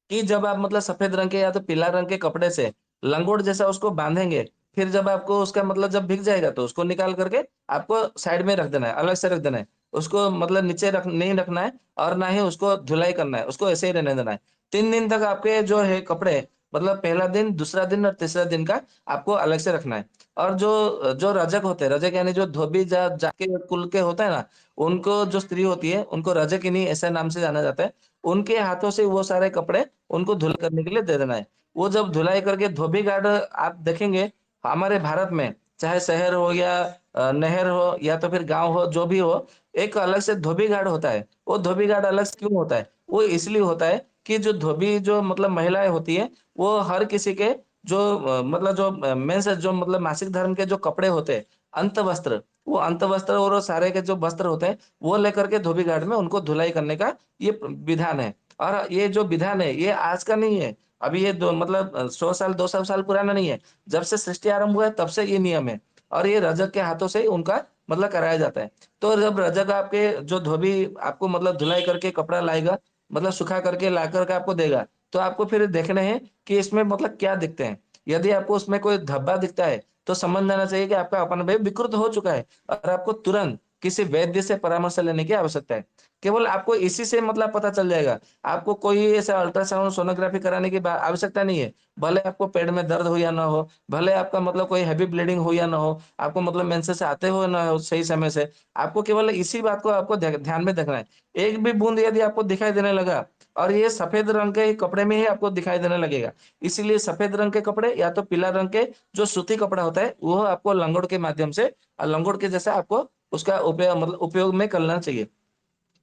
कि जब आप मतलब सफ़ेद रंग के या तो पीला रंग के कपड़े से लंगोट जैसा उसको बाँधेंगे, फिर जब आपको उसका मतलब जब भीग जाएगा तो उसको निकाल करके आपको साइड में रख देना है, अलग से रख देना है। उसको मतलब नीचे रख नहीं रखना है और ना ही उसको धुलाई करना है, उसको ऐसे ही रहने देना है। 3 दिन तक आपके जो है कपड़े मतलब पहला दिन, दूसरा दिन और तीसरा दिन का आपको अलग से रखना है। और जो जो रजक होते हैं, रजक यानी जो धोबी जाके कुल के होता है ना, उनको जो स्त्री होती है, उनको रजकिनी ऐसे नाम से जाना जाता है। उनके हाथों से वो सारे कपड़े उनको धुलाई करने के लिए दे देना है। वो जब धुलाई करके धोबी घाट आप देखेंगे हमारे भारत में, चाहे शहर हो या नहर हो या तो फिर गाँव हो, जो भी हो, एक अलग से धोबी घाट होता है। वो धोबी घाट अलग से क्यों होता है? वो इसलिए होता है कि जो धोबी जो मतलब महिलाएँ होती हैं, वो हर किसी के जो मतलब जो मेंस जो मतलब मासिक धर्म के जो कपड़े होते हैं, अंतवस्त्र, वो अंतवस्त्र और वो सारे के जो वस्त्र होते हैं, वो लेकर के धोबी घाट में उनको धुलाई करने का ये विधान है। और ये जो विधान है, ये आज का नहीं है। अभी ये 2 मतलब 100 साल, 200 साल पुराना नहीं है। जब से सृष्टि आरंभ हुआ है, तब से ये नियम है और ये रजक के हाथों से ही उनका मतलब कराया जाता है। तो जब रजक आपके जो धोबी आपको मतलब धुलाई करके कपड़ा लाएगा, मतलब सुखा करके ला कर के आपको देगा, तो आपको फिर देखने हैं कि इसमें मतलब क्या दिखते हैं। यदि आपको उसमें कोई धब्बा दिखता है, तो समझ जाना चाहिए कि आपका अपना भाई विकृत हो चुका है और आपको तुरंत किसी वैद्य से परामर्श लेने की आवश्यकता है। केवल आपको इसी से मतलब पता चल जाएगा। आपको कोई ऐसा अल्ट्रासाउंड, सोनोग्राफी कराने की आवश्यकता नहीं है। भले आपको पेट में दर्द हो या ना हो, भले आपका मतलब कोई हेवी ब्लीडिंग हो या ना हो, आपको मतलब मेंसेस आते हो ना हो सही समय से, आपको केवल इसी बात को आपको ध्यान में रखना है। एक भी बूंद यदि आपको दिखाई देने लगा और ये सफेद रंग के कपड़े में ही आपको दिखाई देने लगेगा। इसीलिए सफेद रंग के कपड़े या तो पीला रंग के जो सूती कपड़ा होता है, वो आपको लंगोट के माध्यम से लंगोट के जैसा आपको उसका उपयोग में करना चाहिए।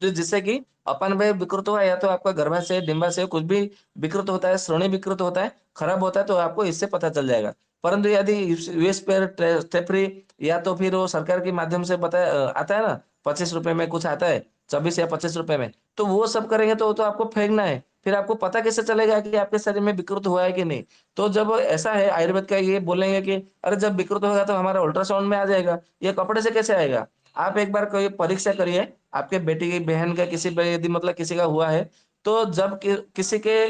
तो जिससे कि अपानवायु विकृत हुआ या तो आपका गर्भाशय, डिंबाशय कुछ भी विकृत होता है, श्रोणि विकृत होता है, खराब होता है तो आपको इससे पता चल जाएगा। परंतु यदि यूएस पर स्टेप फ्री या तो फिर वो सरकार के माध्यम से आता है ना, ₹25 में कुछ आता है, 24 या ₹25 में, तो वो सब करेंगे तो वो तो आपको फेंकना है। फिर आपको पता कैसे चलेगा कि आपके शरीर में विकृत हुआ है कि नहीं? तो जब ऐसा है आयुर्वेद का ये बोलेंगे कि अरे जब विकृत होगा तो हमारा अल्ट्रासाउंड में आ जाएगा, ये कपड़े से कैसे आएगा? आप एक बार कोई परीक्षा करिए, आपके बेटी की बहन का किसी पे यदि मतलब किसी का हुआ है, तो जब किसी के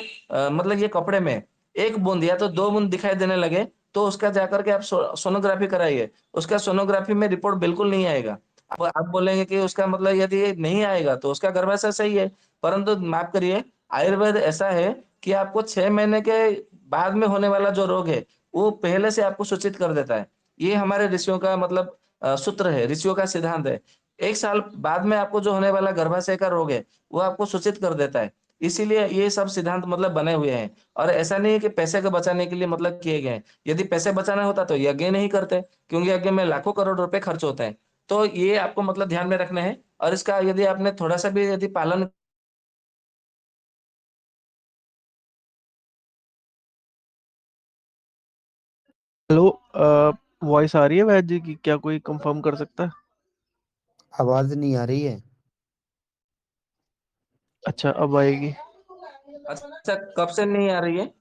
मतलब ये कपड़े में 1 बूँद या तो 2 बूँद दिखाई देने लगे, तो उसका जाकर के आप सोनोग्राफी कराइए। उसका सोनोग्राफी में रिपोर्ट बिल्कुल नहीं आएगा। आप बोलेंगे कि उसका मतलब यदि नहीं आएगा तो उसका गर्भाशय सही है, परंतु माफ़ करिए, आयुर्वेद ऐसा है कि आपको 6 महीने के बाद में होने वाला जो रोग है, वो पहले से आपको सूचित कर देता है। ये हमारे ऋषियों का मतलब सूत्र है, ऋषियों का सिद्धांत है। 1 साल बाद में आपको जो होने वाला गर्भाशय का रोग है, वो आपको सूचित कर देता है। इसीलिए ये सब सिद्धांत मतलब बने हुए हैं और ऐसा नहीं है कि पैसे को बचाने के लिए मतलब किए गए हैं। यदि पैसे बचाना होता तो यज्ञ नहीं करते, क्योंकि यज्ञ में लाखों करोड़ रुपए खर्च होते हैं। तो ये आपको मतलब ध्यान में रखना है और इसका यदि आपने थोड़ा-सा भी यदि पालन हेलो, वॉइस आ रही है वैद जी की? क्या कोई कंफर्म कर सकता है? आवाज नहीं आ रही है। अच्छा, अब आएगी। अच्छा कब से नहीं आ रही है?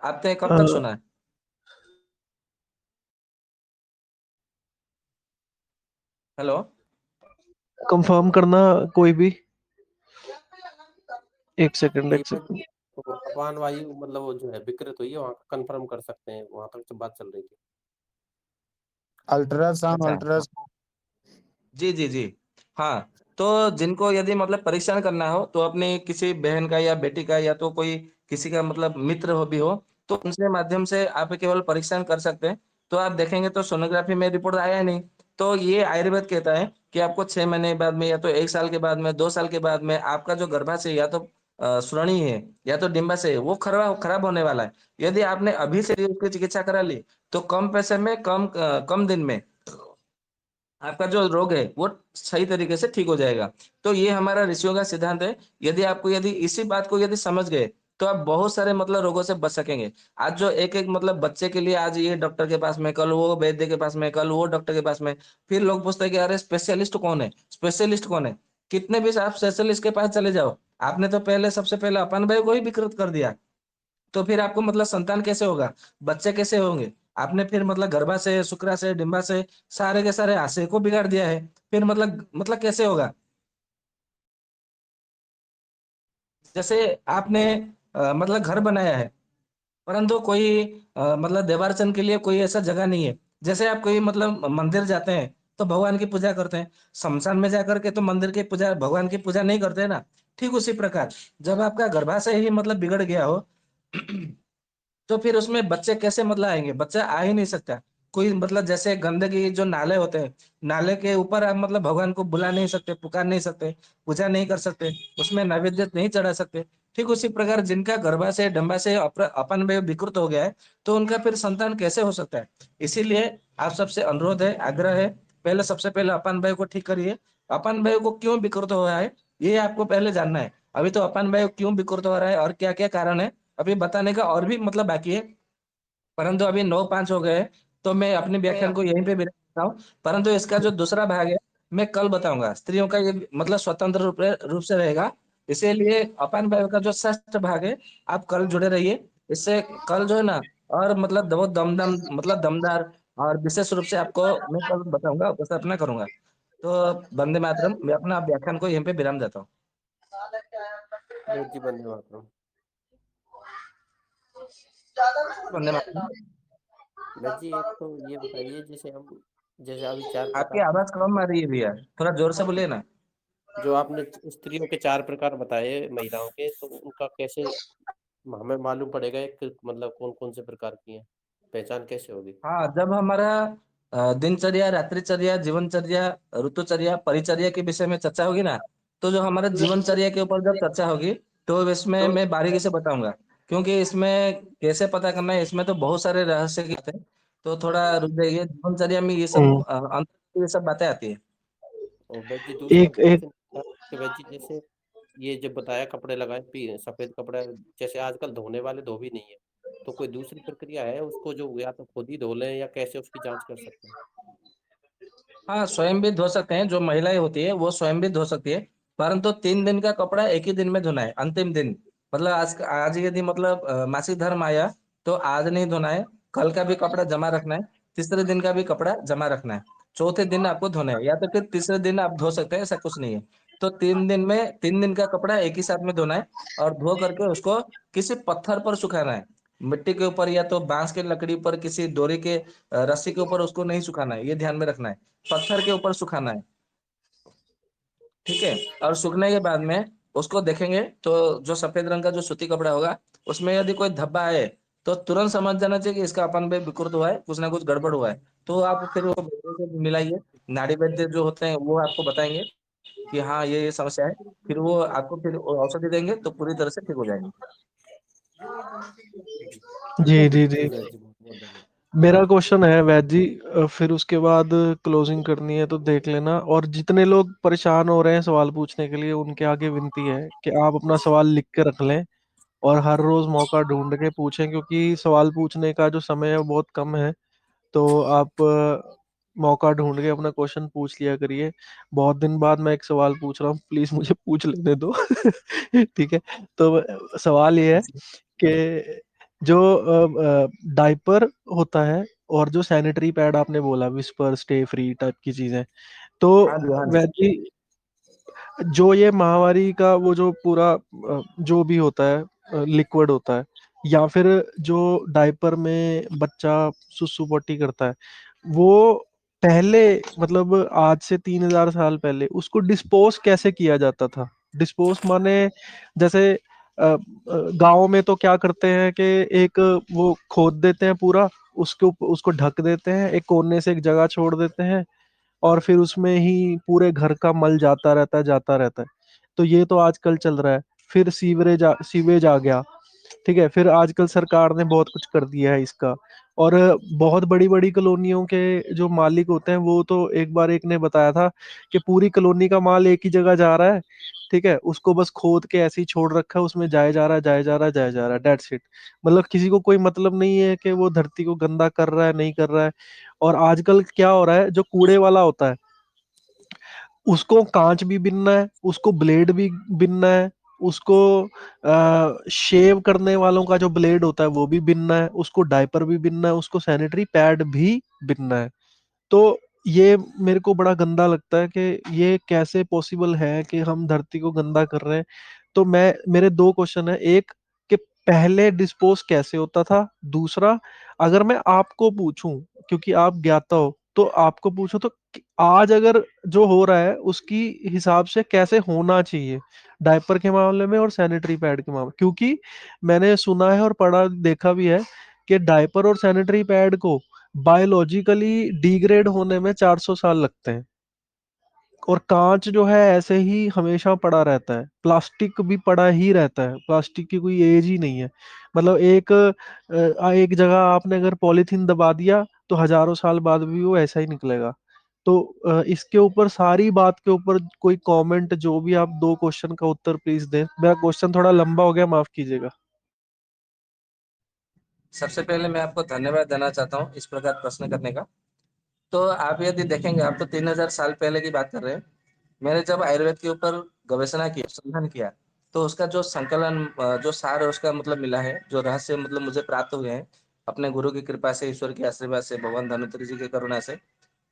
आपने कब तक अ, सुना है? हेलो? कंफर्म करना कोई भी। एक सेकंड, एक दीपक सेकंड। तो अपान वायु मतलब वो जो है विकृत हुई है वहाँ कंफर्म कर सकते हैं, वहां तक तो बात चल रही थी। अल्ट्रासाउंड अच्छा। अल्ट्रासाउंड जी, जी, जी। हाँ, तो जिनको यदि मतलब परीक्षण करना हो, तो अपनी किसी बहन का या बेटी का या तो कोई किसी का मतलब मित्र हो भी हो, तो उनके माध्यम से आप केवल परीक्षण कर सकते हैं। तो आप देखेंगे तो सोनोग्राफी में रिपोर्ट आया नहीं। तो ये आयुर्वेद कहता है कि आपको 6 महीने बाद में या तो 1 साल के बाद में, 2 साल के बाद में आपका जो गर्भाशय या तो श्रोणि है या तो डिंबाशय है, वो खराब खराब होने वाला है। यदि आपने अभी से ही उसकी चिकित्सा करा ली, तो कम पैसे में, कम दिन में आपका जो रोग है वो सही तरीके से ठीक हो जाएगा। तो ये हमारा ऋषियों का सिद्धांत है। यदि इसी बात को यदि समझ गए, तो आप बहुत सारे मतलब रोगों से बच सकेंगे। आज जो एक-एक मतलब बच्चे के लिए आज ये डॉक्टर के पास में, कल वो वैद्य के पास में, कल वो डॉक्टर के पास में, फिर लोग पूछते हैं कि अरे स्पेशलिस्ट कौन है? स्पेशलिस्ट कौन है? कितने भी आप स्पेशलिस्ट के पास चले जाओ, आपने तो पहले सबसे पहले अपन भाई को ही विकृत कर दिया। तो फिर आपको मतलब संतान कैसे होगा? बच्चे कैसे होंगे? आपने फिर मतलब गर्भाशय, शुक्राशय, डिंबाशय सारे के सारे आशय को बिगाड़ दिया है। फिर मतलब कैसे होगा? जैसे आपने मतलब घर बनाया है, परंतु कोई मतलब देवार्चन के लिए कोई ऐसा जगह नहीं है। जैसे आप कोई मतलब मंदिर जाते हैं, तो भगवान की पूजा करते हैं। शमशान में जाकर के तो मंदिर की पूजा भगवान की पूजा नहीं करते हैं ना। ठीक उसी प्रकार जब आपका गर्भाशय ही मतलब बिगड़ गया हो तो फिर उसमें बच्चे कैसे मतलब आएँगे? बच्चा आ ही नहीं सकता। कोई मतलब जैसे गंदगी जो नाले होते हैं, नाले के ऊपर आप मतलब भगवान को बुला नहीं सकते, पुकार नहीं सकते, पूजा नहीं कर सकते, उसमें नैवेद्य नहीं चढ़ा सकते। ठीक उसी प्रकार जिनका गर्भाशय, डिंबाशय अपन में विकृत हो गया है, तो उनका फिर संतान कैसे हो सकता है? इसीलिए आप सबसे अनुरोध है, आग्रह है, पहले सबसे पहले अपान वायु को ठीक करिए। अपान वायु को क्यों विकृत हो रहा है, ये आपको पहले जानना है। अभी तो अपान वायु क्यों विकृत हो रहा है और क्या-क्या कारण है? अभी बताने का और भी मतलब बाकी है, परंतु अभी 9:05 हो गए हैं, तो मैं अपने व्याख्यान को यहीं पे विराम देता हूँ। परंतु इसका जो दूसरा भाग है, मैं कल बताऊँगा। स्त्रियों का ये मतलब स्वतंत्र रूप से रहेगा। इसीलिए अपान वायु का जो षष्ठ भाग है, आप कल जुड़े रहिए। इससे कल जो है ना और मतलब बहुत दमदार और विशेष रूप से आपको मैं कल बताऊँगा, उपस्थापना करूँगा। तो वंदे मातरम, मैं अपना व्याख्यान को यहीं पे विराम देता हूँ। वेद जी बंदे मातरम। वंदे मातरम। वेद जी एक तो ये बताइए जैसे हम जैसे अभी 4 आपकी प्रकार की आवाज कम आ रही है भैया, थोड़ा जोर से बोलिए ना। जो आपने स्त्रियों के 4 प्रकार बताए महिलाओं के, तो उनका कैसे हमें मालूम पड़ेगा एक मतलब कौन-कौन से प्रकार की हैं? पहचान कैसे होगी? हाँ, जब हमारा दिनचर्या, रात्रिचर्या, जीवनचर्या, ऋतुचर्या, परिचर्या के विषय में चर्चा होगी ना, तो जो हमारा जीवनचर्या के ऊपर जब चर्चा होगी, तो इसमें मैं बारीकी से बताऊंगा। क्योंकि इसमें कैसे पता करना है, इसमें तो बहुत सारे रहस्य की बातें हैं। तो थोड़ा रुक जाइए, जीवनचर्या में ये सब हम्म। ये सब बातें आती है। और वैसे जी दूसरा एक एक क्वेश्चन था कि वैसे जी जैसे ये जब बताया कपड़े लगाए सफेद कपड़ा, जैसे आजकल धोने वाले धो भी नहीं है, तो कोई दूसरी प्रक्रिया है उसको जो या तो खुद ही धो लें या कैसे उसकी जांच कर सकते हैं? हाँ, स्वयं भी धो सकते हैं, जो महिलाएं होती है वो स्वयं भी धो सकती है। परंतु 3 दिन का कपड़ा एक ही दिन में धोना है, अंतिम दिन। मतलब आज आज यदि मतलब मासिक धर्म आया, तो आज नहीं धोना है, कल का भी कपड़ा जमा रखना है, तीसरे दिन का भी कपड़ा जमा रखना है, चौथे दिन आपको धोना है, या तो फिर तीसरे दिन आप धो सकते हैं, ऐसा कुछ नहीं है। तो 3 दिन का कपड़ा एक ही साथ में धोना है, और धो करके उसको किसी पत्थर पर सुखाना है। मिट्टी के ऊपर या तो बांस के लकड़ी पर, किसी डोरी के रस्सी के ऊपर उसको नहीं सुखाना है, ये ध्यान में रखना है। पत्थर के ऊपर सुखाना है, ठीक है। और सूखने के बाद में उसको देखेंगे, तो जो सफेद रंग का जो सूती कपड़ा होगा, उसमें यदि कोई धब्बा है, तो तुरंत समझ जाना चाहिए कि इसका अपन पे विकृत हुआ है, कुछ ना कुछ गड़बड़ हुआ है। तो आप फिर वो वैद्य से मिलाइए। नाड़ी वैद्य जो होते हैं वो आपको बताएंगे कि हाँ ये समस्या है। फिर वो आपको फिर औषधि देंगे, तो पूरी तरह से ठीक हो जाएंगे। जी ठीक है जी जी जी। वैसे जी बहुत बहुत धन्यवाद। मेरा क्वेश्चन है वैद जी, फिर उसके बाद क्लोजिंग करनी है तो देख लेना। और जितने लोग परेशान हो रहे हैं सवाल पूछने के लिए, उनके आगे विनती है कि आप अपना सवाल लिख के रख लें और हर रोज मौका ढूंढ के पूछें, क्योंकि सवाल पूछने का जो समय है वो बहुत कम है। तो आप मौका ढूंढ के अपना क्वेश्चन पूछ लिया करिए। बहुत दिन बाद मैं एक सवाल पूछ रहा हूँ, प्लीज मुझे पूछ लेने दो। ठीक है। तो सवाल ये है कि जो डायपर होता है और जो सैनिटरी पैड आपने बोला, विस्पर, स्टे फ्री टाइप की चीजें, तो हाँ जी, हाँ जी। वैसे जो ये महामारी का वो जो पूरा जो भी होता है लिक्विड होता है, या फिर जो डायपर में बच्चा सुसु पोटी करता है, वो पहले मतलब आज से 3000 साल पहले उसको डिस्पोज कैसे किया जाता था? डिस्पोज माने जैसे गांव में तो क्या करते हैं कि एक वो खोद देते हैं पूरा, उसको ढक देते हैं, एक कोने से एक जगह छोड़ देते हैं, और फिर उसमें ही पूरे घर का मल जाता रहता है, जाता रहता है। तो ये तो आजकल चल रहा है। फिर सीवेज आ गया। ठीक है। फिर आजकल सरकार ने बहुत कुछ कर दिया है इसका। और बहुत बड़ी बड़ी कॉलोनियों के जो मालिक होते हैं, वो तो एक बार एक ने बताया था कि पूरी कॉलोनी का माल एक ही जगह जा रहा है। ठीक है। उसको बस खोद के ऐसे ही छोड़ रखा है, उसमें जाए जा रहा है, जाए जा रहा है, जाए जा रहा है, डेट्स इट। मतलब किसी को कोई मतलब नहीं है कि वो धरती को गंदा कर रहा है, नहीं कर रहा है। और आजकल क्या हो रहा है, जो कूड़े वाला होता है उसको कांच भी बिनना है, उसको ब्लेड भी बिनना है, उसको शेव करने वालों का जो ब्लेड होता है वो भी बिनना है, उसको डायपर भी बिनना है, उसको सैनिटरी पैड भी बिनना है। तो ये मेरे को बड़ा गंदा लगता है कि ये कैसे पॉसिबल है कि हम धरती को गंदा कर रहे हैं। तो मैं मेरे दो क्वेश्चन है, एक कि पहले डिस्पोज कैसे होता था, दूसरा अगर मैं आपको पूछूं, क्योंकि आप ज्ञाता हो, तो आपको पूछो तो आज अगर जो हो रहा है उसकी हिसाब से कैसे होना चाहिए डायपर के मामले में और सैनिटरी पैड के मामले, क्योंकि मैंने सुना है और पढ़ा देखा भी है कि डायपर और सैनिटरी पैड को बायोलॉजिकली डिग्रेड होने में 400 साल लगते हैं। और कांच जो है ऐसे ही हमेशा पड़ा रहता है, प्लास्टिक भी पड़ा ही रहता है, प्लास्टिक की कोई एज ही नहीं है। मतलब एक जगह आपने अगर पॉलीथीन दबा दिया तो हजारों साल बाद भी वो ऐसा ही निकलेगा। तो इसके ऊपर सारी बात के ऊपर कोई कमेंट, जो भी आप दो क्वेश्चन का उत्तर प्लीज दें। मेरा क्वेश्चन थोड़ा लंबा हो गया, माफ कीजिएगा। सबसे पहले मैं आपको धन्यवाद देना चाहता हूँ इस प्रकार प्रश्न करने का। तो आप यदि देखेंगे, आप तो 3000 साल पहले की बात कर रहे हैं। मैंने जब आयुर्वेद के ऊपर गवेषणा किया, संशोधन किया, तो उसका जो संकलन, जो सार है उसका मतलब मिला है, जो रहस्य मतलब मुझे प्राप्त हुए हैं अपने गुरु की कृपा से, ईश्वर के आशीर्वाद से, भगवान धन्वंतरि जी की करुणा से,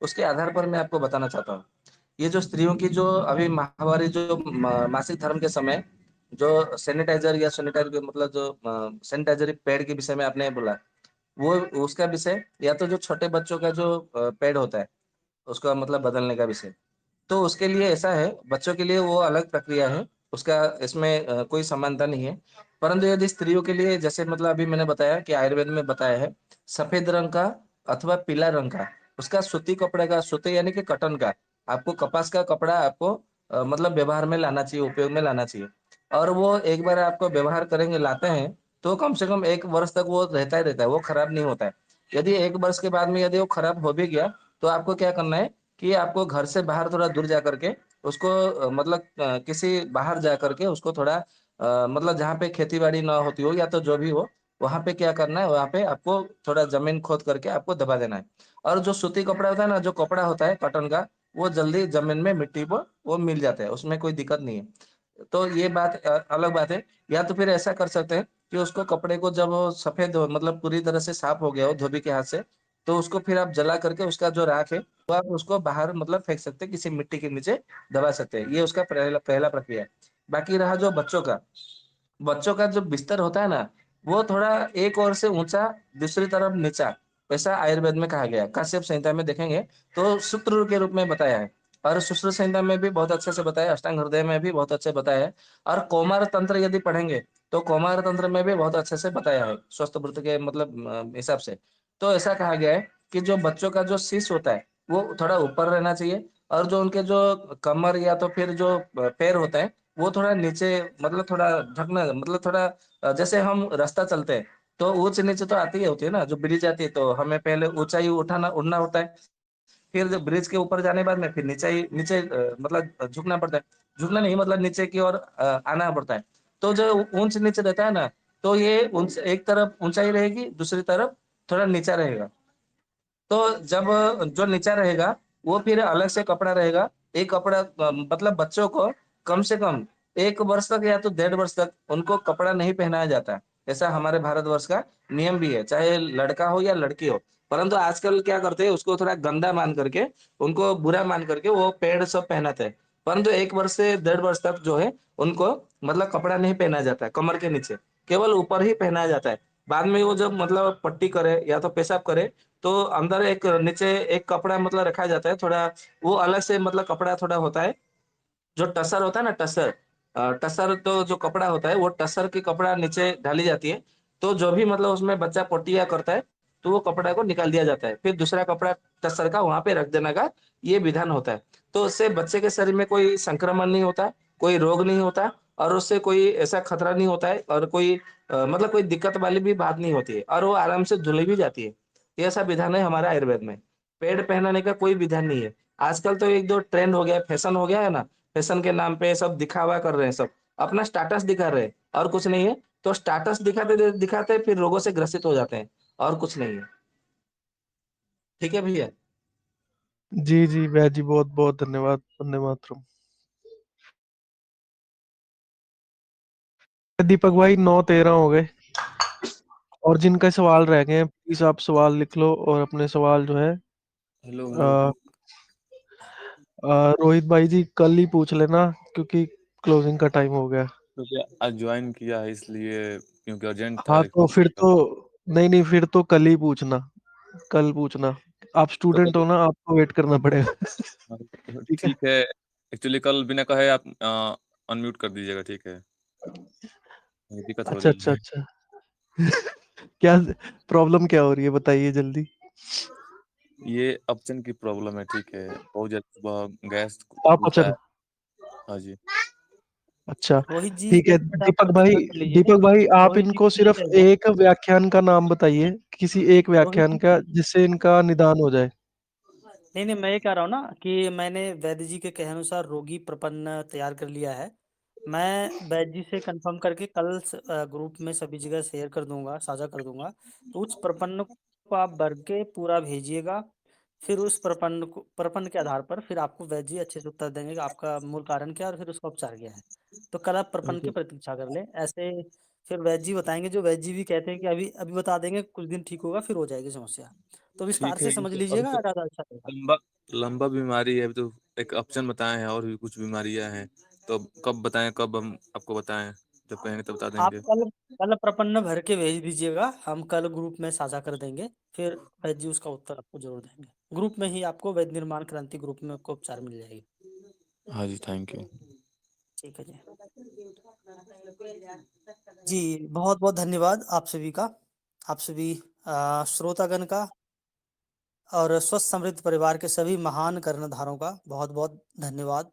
उसके आधार पर मैं आपको बताना चाहता हूँ। ये जो स्त्रियों की जो अभी माहवारी, जो मासिक धर्म के समय जो सैनिटाइजर या सैनिटाइजर के मतलब जो सैनिटाइजर पैड के विषय में आपने बोला, वो उसका विषय, या तो जो छोटे बच्चों का जो पैड होता है, उसका मतलब बदलने का विषय। तो उसके लिए ऐसा है, बच्चों के लिए वो अलग प्रक्रिया है, उसका इसमें कोई समानता नहीं है। परंतु यदि स्त्रियों के लिए जैसे मतलब अभी मैंने बताया कि आयुर्वेद में बताया है, सफेद रंग का अथवा पीला रंग का, उसका सूती कपड़े का, सूती यानी कि कॉटन का, आपको कपास का कपड़ा आपको मतलब व्यवहार में लाना चाहिए, उपयोग में लाना चाहिए। और वो एक बार आपको व्यवहार करेंगे, लाते हैं, तो कम से कम 1 वर्ष तक वो रहता ही रहता है, वो खराब नहीं होता है। यदि 1 वर्ष के बाद में यदि वो खराब हो भी गया, तो आपको क्या करना है कि आपको घर से बाहर थोड़ा दूर जा करके उसको मतलब किसी बाहर जा करके उसको थोड़ा मतलब जहाँ पे खेती-बाड़ी ना होती हो या तो जो भी हो, वहाँ पे क्या करना है, वहाँ पे आपको थोड़ा ज़मीन खोद करके आपको दबा देना है। और जो सूती कपड़ा होता है ना, जो कपड़ा होता है कॉटन का, वो जल्दी ज़मीन में मिट्टी को वो मिल जाता है, उसमें कोई दिक्कत नहीं है। तो ये बात अलग बात है। या तो फिर ऐसा कर सकते हैं कि उसको कपड़े को जब वो सफ़ेद हो मतलब पूरी तरह से साफ हो गया हो धोबी के हाथ से, तो उसको फिर आप जला करके उसका जो राख है, तो आप उसको बाहर मतलब फेंक सकते हैं, किसी मिट्टी के नीचे दबा सकते हैं। ये उसका पहला पहला प्रक्रिया है। बाकी रहा जो बच्चों का जो बिस्तर होता है ना, वो थोड़ा एक ओर से ऊँचा, दूसरी तरफ नीचा, ऐसा आयुर्वेद में कहा गया है। काश्यप संहिता में देखेंगे, तो सूत्र के रूप में बताया है। और सुश्रुत संहिता में भी बहुत अच्छे से बताया है, अष्टांग हृदय में भी बहुत अच्छे बताया है। और कौमार तंत्र यदि पढ़ेंगे, तो कौमार तंत्र में भी बहुत अच्छे से बताया है, स्वस्थ वृत्त के मतलब हिसाब से। तो ऐसा कहा गया है कि जो बच्चों का जो शीश होता है, वो थोड़ा ऊपर रहना चाहिए, और जो उनके जो कमर या तो फिर जो पैर होता है, वो थोड़ा नीचे मतलब थोड़ा ढकना मतलब थोड़ा जैसे हम रास्ता चलते हैं, तो ऊँच-नीच तो आती ही होती है ना, जो ब्रिज आती है, तो हमें पहले ऊँचाई उड़ना होता है। फिर जब ब्रिज के ऊपर जाने के बाद में फिर नीचे मतलब झुकना पड़ता है। झुकना नहीं मतलब नीचे की ओर आना पड़ता है। तो जो ऊँच-नीच रहता है ना, तो ये ऊँच एक तरफ ऊँचाई रहेगी, दूसरी तरफ थोड़ा नीचा रहेगा। तो जब जो नीचा रहेगा, वो फिर अलग से कपड़ा रहेगा। एक कपड़ा मतलब बच्चों को कम से कम 1 वर्ष तक या तो 1.5 वर्ष तक उनको कपड़ा नहीं पहनाया जाता है। ऐसा हमारे भारतवर्ष का नियम भी है, चाहे लड़का हो या लड़की हो। परंतु आजकल क्या करते हैं, उसको थोड़ा गंदा मान करके, उनको बुरा मान करके वो पैड सब पहनाते हैं। परंतु 1 वर्ष से 1.5 वर्ष तक जो है, उनको मतलब कपड़ा नहीं पहनाया जाता है कमर के नीचे, केवल ऊपर ही पहनाया जाता है। बाद में वो जब मतलब पट्टी करे या तो पेशाब करे, तो अंदर एक नीचे एक कपड़ा मतलब रखा जाता है, थोड़ा वो अलग से मतलब कपड़ा थोड़ा होता है, जो टसर होता है ना टसर, टसर तो जो कपड़ा होता है वो टसर की कपड़ा नीचे डाली जाती है। तो जो भी मतलब उसमें बच्चा पोटिया करता है, तो वो कपड़ा को निकाल दिया जाता है। फिर दूसरा कपड़ा टसर का वहाँ पे रख देने का ये विधान होता है। तो उससे बच्चे के शरीर में कोई संक्रमण नहीं होता, कोई रोग नहीं होता, और उससे कोई ऐसा खतरा नहीं होता है, और कोई मतलब कोई दिक्कत वाली भी बात नहीं होती है, और वो आराम से धुली भी जाती है। ये ऐसा विधान है हमारे आयुर्वेद में। पैड पहनाने का कोई विधान नहीं है। आजकल तो 1-2 ट्रेंड हो गया है, फैशन हो गया है ना, फैशन के नाम पे सब दिखावा कर रहे हैं सब। अपना स्टेटस दिखा रहे हैं और कुछ नहीं है। तो स्टेटस दिखाते फिर रोगों से ग्रसित हो जाते हैं, और कुछ नहीं है। ठीक है भैया? जी, जी, भैया जी बहुत-बहुत धन्यवाद। वंदे मातरम। दीपक भाई 9-13 हो गए, और जिनके सवाल रह गए हैं प्लीज़ आप सवाल लिख लो और अपने सवाल जो है हेलो हेलो। अ रोहित भाई जी कल ही पूछ लेना, क्योंकि क्लोजिंग का टाइम हो गया। तो क्या आज ज्वाइन किया है इसलिए, क्योंकि अर्जेंट था हाँ, एक तो फिर तो। तो नहीं, फिर तो कल ही पूछना, कल पूछना। आप स्टूडेंट हो ना, आपको वेट करना पड़ेगा। ठीक है? ठीक है। एक्चुअली कल बिना कहे आप अनम्यूट कर दीजिएगा, ठीक है? ये दिक्कत हो अच्छा, रही अच्छा, है। अच्छा। क्या प्रॉब्लम क्या हो रही है बताइए जल्दी। ये अपचन की प्रॉब्लम है, ठीक है? बहुत ज्यादा सुबह गैस खुलता है। अपचन। हाँ जी। अच्छा, रोहित जी ठीक है। 1 मिनट आप प्रतीक्षा कर लीजिए। दीपक भाई आप रोहित जी इनको प्लीज सिर्फ रहिए। एक व्याख्यान का नाम बताइए, किसी एक रोहित व्याख्यान जी, का, जिससे इनका निदान हो जाए। नहीं नहीं, मैं ये कह रहा हूँ ना कि मैंने वैद्य जी के कहे अनुसार रोगी प्रपन्न तैयार कर लिया है। मैं वैद्य जी से कंफर्म करके कल ग्रुप में सभी जगह शेयर कर दूंगा, साझा कर दूंगा। तो उस प्रपन्न को आप भर के पूरा भेजिएगा। फिर उस प्रपन्न के आधार पर फिर आपको वैद्य जी अच्छे से उत्तर देंगे कि आपका मूल कारण क्या है और फिर उसका उपचार क्या है। तो कल आप प्रपन्न की प्रतीक्षा कर लें ऐसे। फिर वैद्य जी बताएंगे, जो वैद्य जी भी कहते हैं कि अभी अभी बता देंगे, कुछ दिन ठीक होगा फिर हो जाएगी समस्या। तो विस्तार ठीक है, से समझ अभी लीजिएगा, तो ज़्यादा अच्छा रहेगा। लंबा लंबा बीमारी है। अभी तो एक ऑप्शन बताए हैं, और भी कुछ बीमारियां हैं। तो कब बताएं, कब हम आपको बताएं? जब कहेंगे तब बता आप देंगे। कल कल प्रपन्न भर के भेज दीजिएगा, हम कल ग्रुप में साझा कर देंगे। फिर वैद्य जी उसका उत्तर आपको जरूर देंगे। ग्रुप में ही आपको वैद्य निर्माण क्रांति ग्रुप में आपको उपचार मिल जाएगी। हाँ जी, थैंक यू। ठीक है जी। जी, बहुत-बहुत धन्यवाद आप सभी का, आप सभी श्रोतागण का और स्वस्थ समृद्ध परिवार के सभी महान कर्णधारों का बहुत-बहुत धन्यवाद,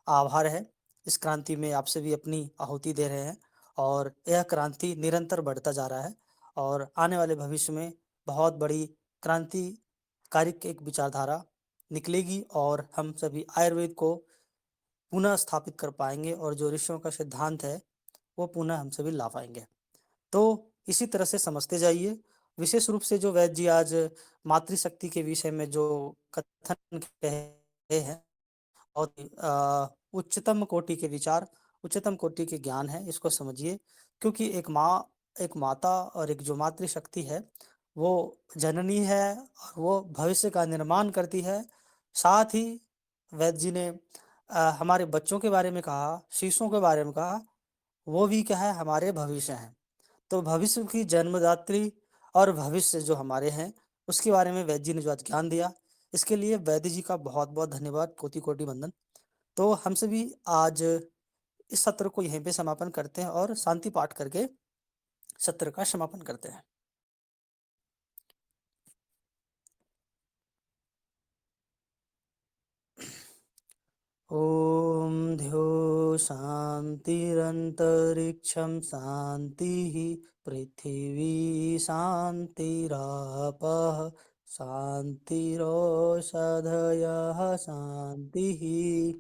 आभार है। इस क्रांति में आप सभी अपनी आहुति दे रहे हैं और यह क्रांति निरंतर बढ़ता जा रहा है और आने वाले भविष्य में बहुत बड़ी क्रांतिकारी एक विचारधारा निकलेगी और हम सभी आयुर्वेद को पुनः स्थापित कर पाएँगे और जो ऋषियों का सिद्धांत है, वो पुनः हम सभी ला पाएँगे। तो इसी तरह से समझते जाइए। विशेष रूप से जो वैद्य जी आज मातृशक्ति के विषय में जो कथन कहे हैं और उच्चतम कोटि के विचार, उच्चतम कोटि के ज्ञान है, इसको समझिए। क्योंकि एक माता और एक जो मातृशक्ति है, वो जननी है और वो भविष्य का निर्माण करती है। साथ ही वैद्य जी ने हमारे बच्चों के बारे में कहा, शिशुओं के बारे में कहा, वो भी क्या है हमारे भविष्य हैं। तो भविष्य की जन्मदात्री और भविष्य जो हमारे हैं, उसके बारे में वैद्य जी ने जो आज ज्ञान दिया, इसके लिए वैद्य जी का बहुत-बहुत धन्यवाद, कोटि-कोटि वंदन। तो हम सभी आज इस सत्र को यहीं पे समापन करते हैं और शांति पाठ करके सत्र का समापन करते हैं। ॐ ध्यो शान्तिरन्तरिक्षं शान्तिः पृथिवी शान्तिरापः शान्तिरोषधयः शान्तिः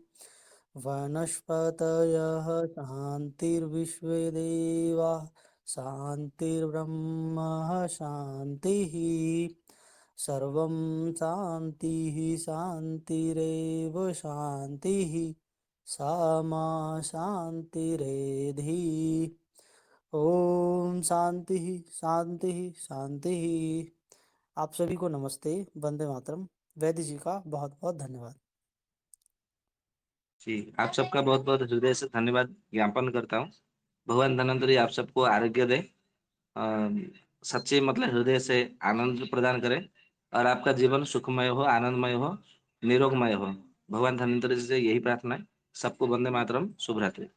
वनस्पतयः शान्तिर्विश्वे देवाः शान्तिर्ब्रह्म शान्तिः सर्वं शान्तिः शान्तिरेव शान्तिः सा मा शान्तिरेधि। ओम शांतिः शांतिः शांतिः। आप सभी को नमस्ते, वंदे मातरम। वैद्य जी का बहुत-बहुत धन्यवाद। जी, आप सबका बहुत बहुत हृदय से धन्यवाद ज्ञापन करता हूँ। भगवान धन्वंतरि आप सबको आरोग्य दे, सच्चे मतलब हृदय से आनंद प्रदान करे और आपका जीवन सुखमय हो, आनंदमय हो, निरोगमय हो। भगवान धन्वंतरि से यही प्रार्थना है। सबको वंदे मातरम, शुभ रात्रि।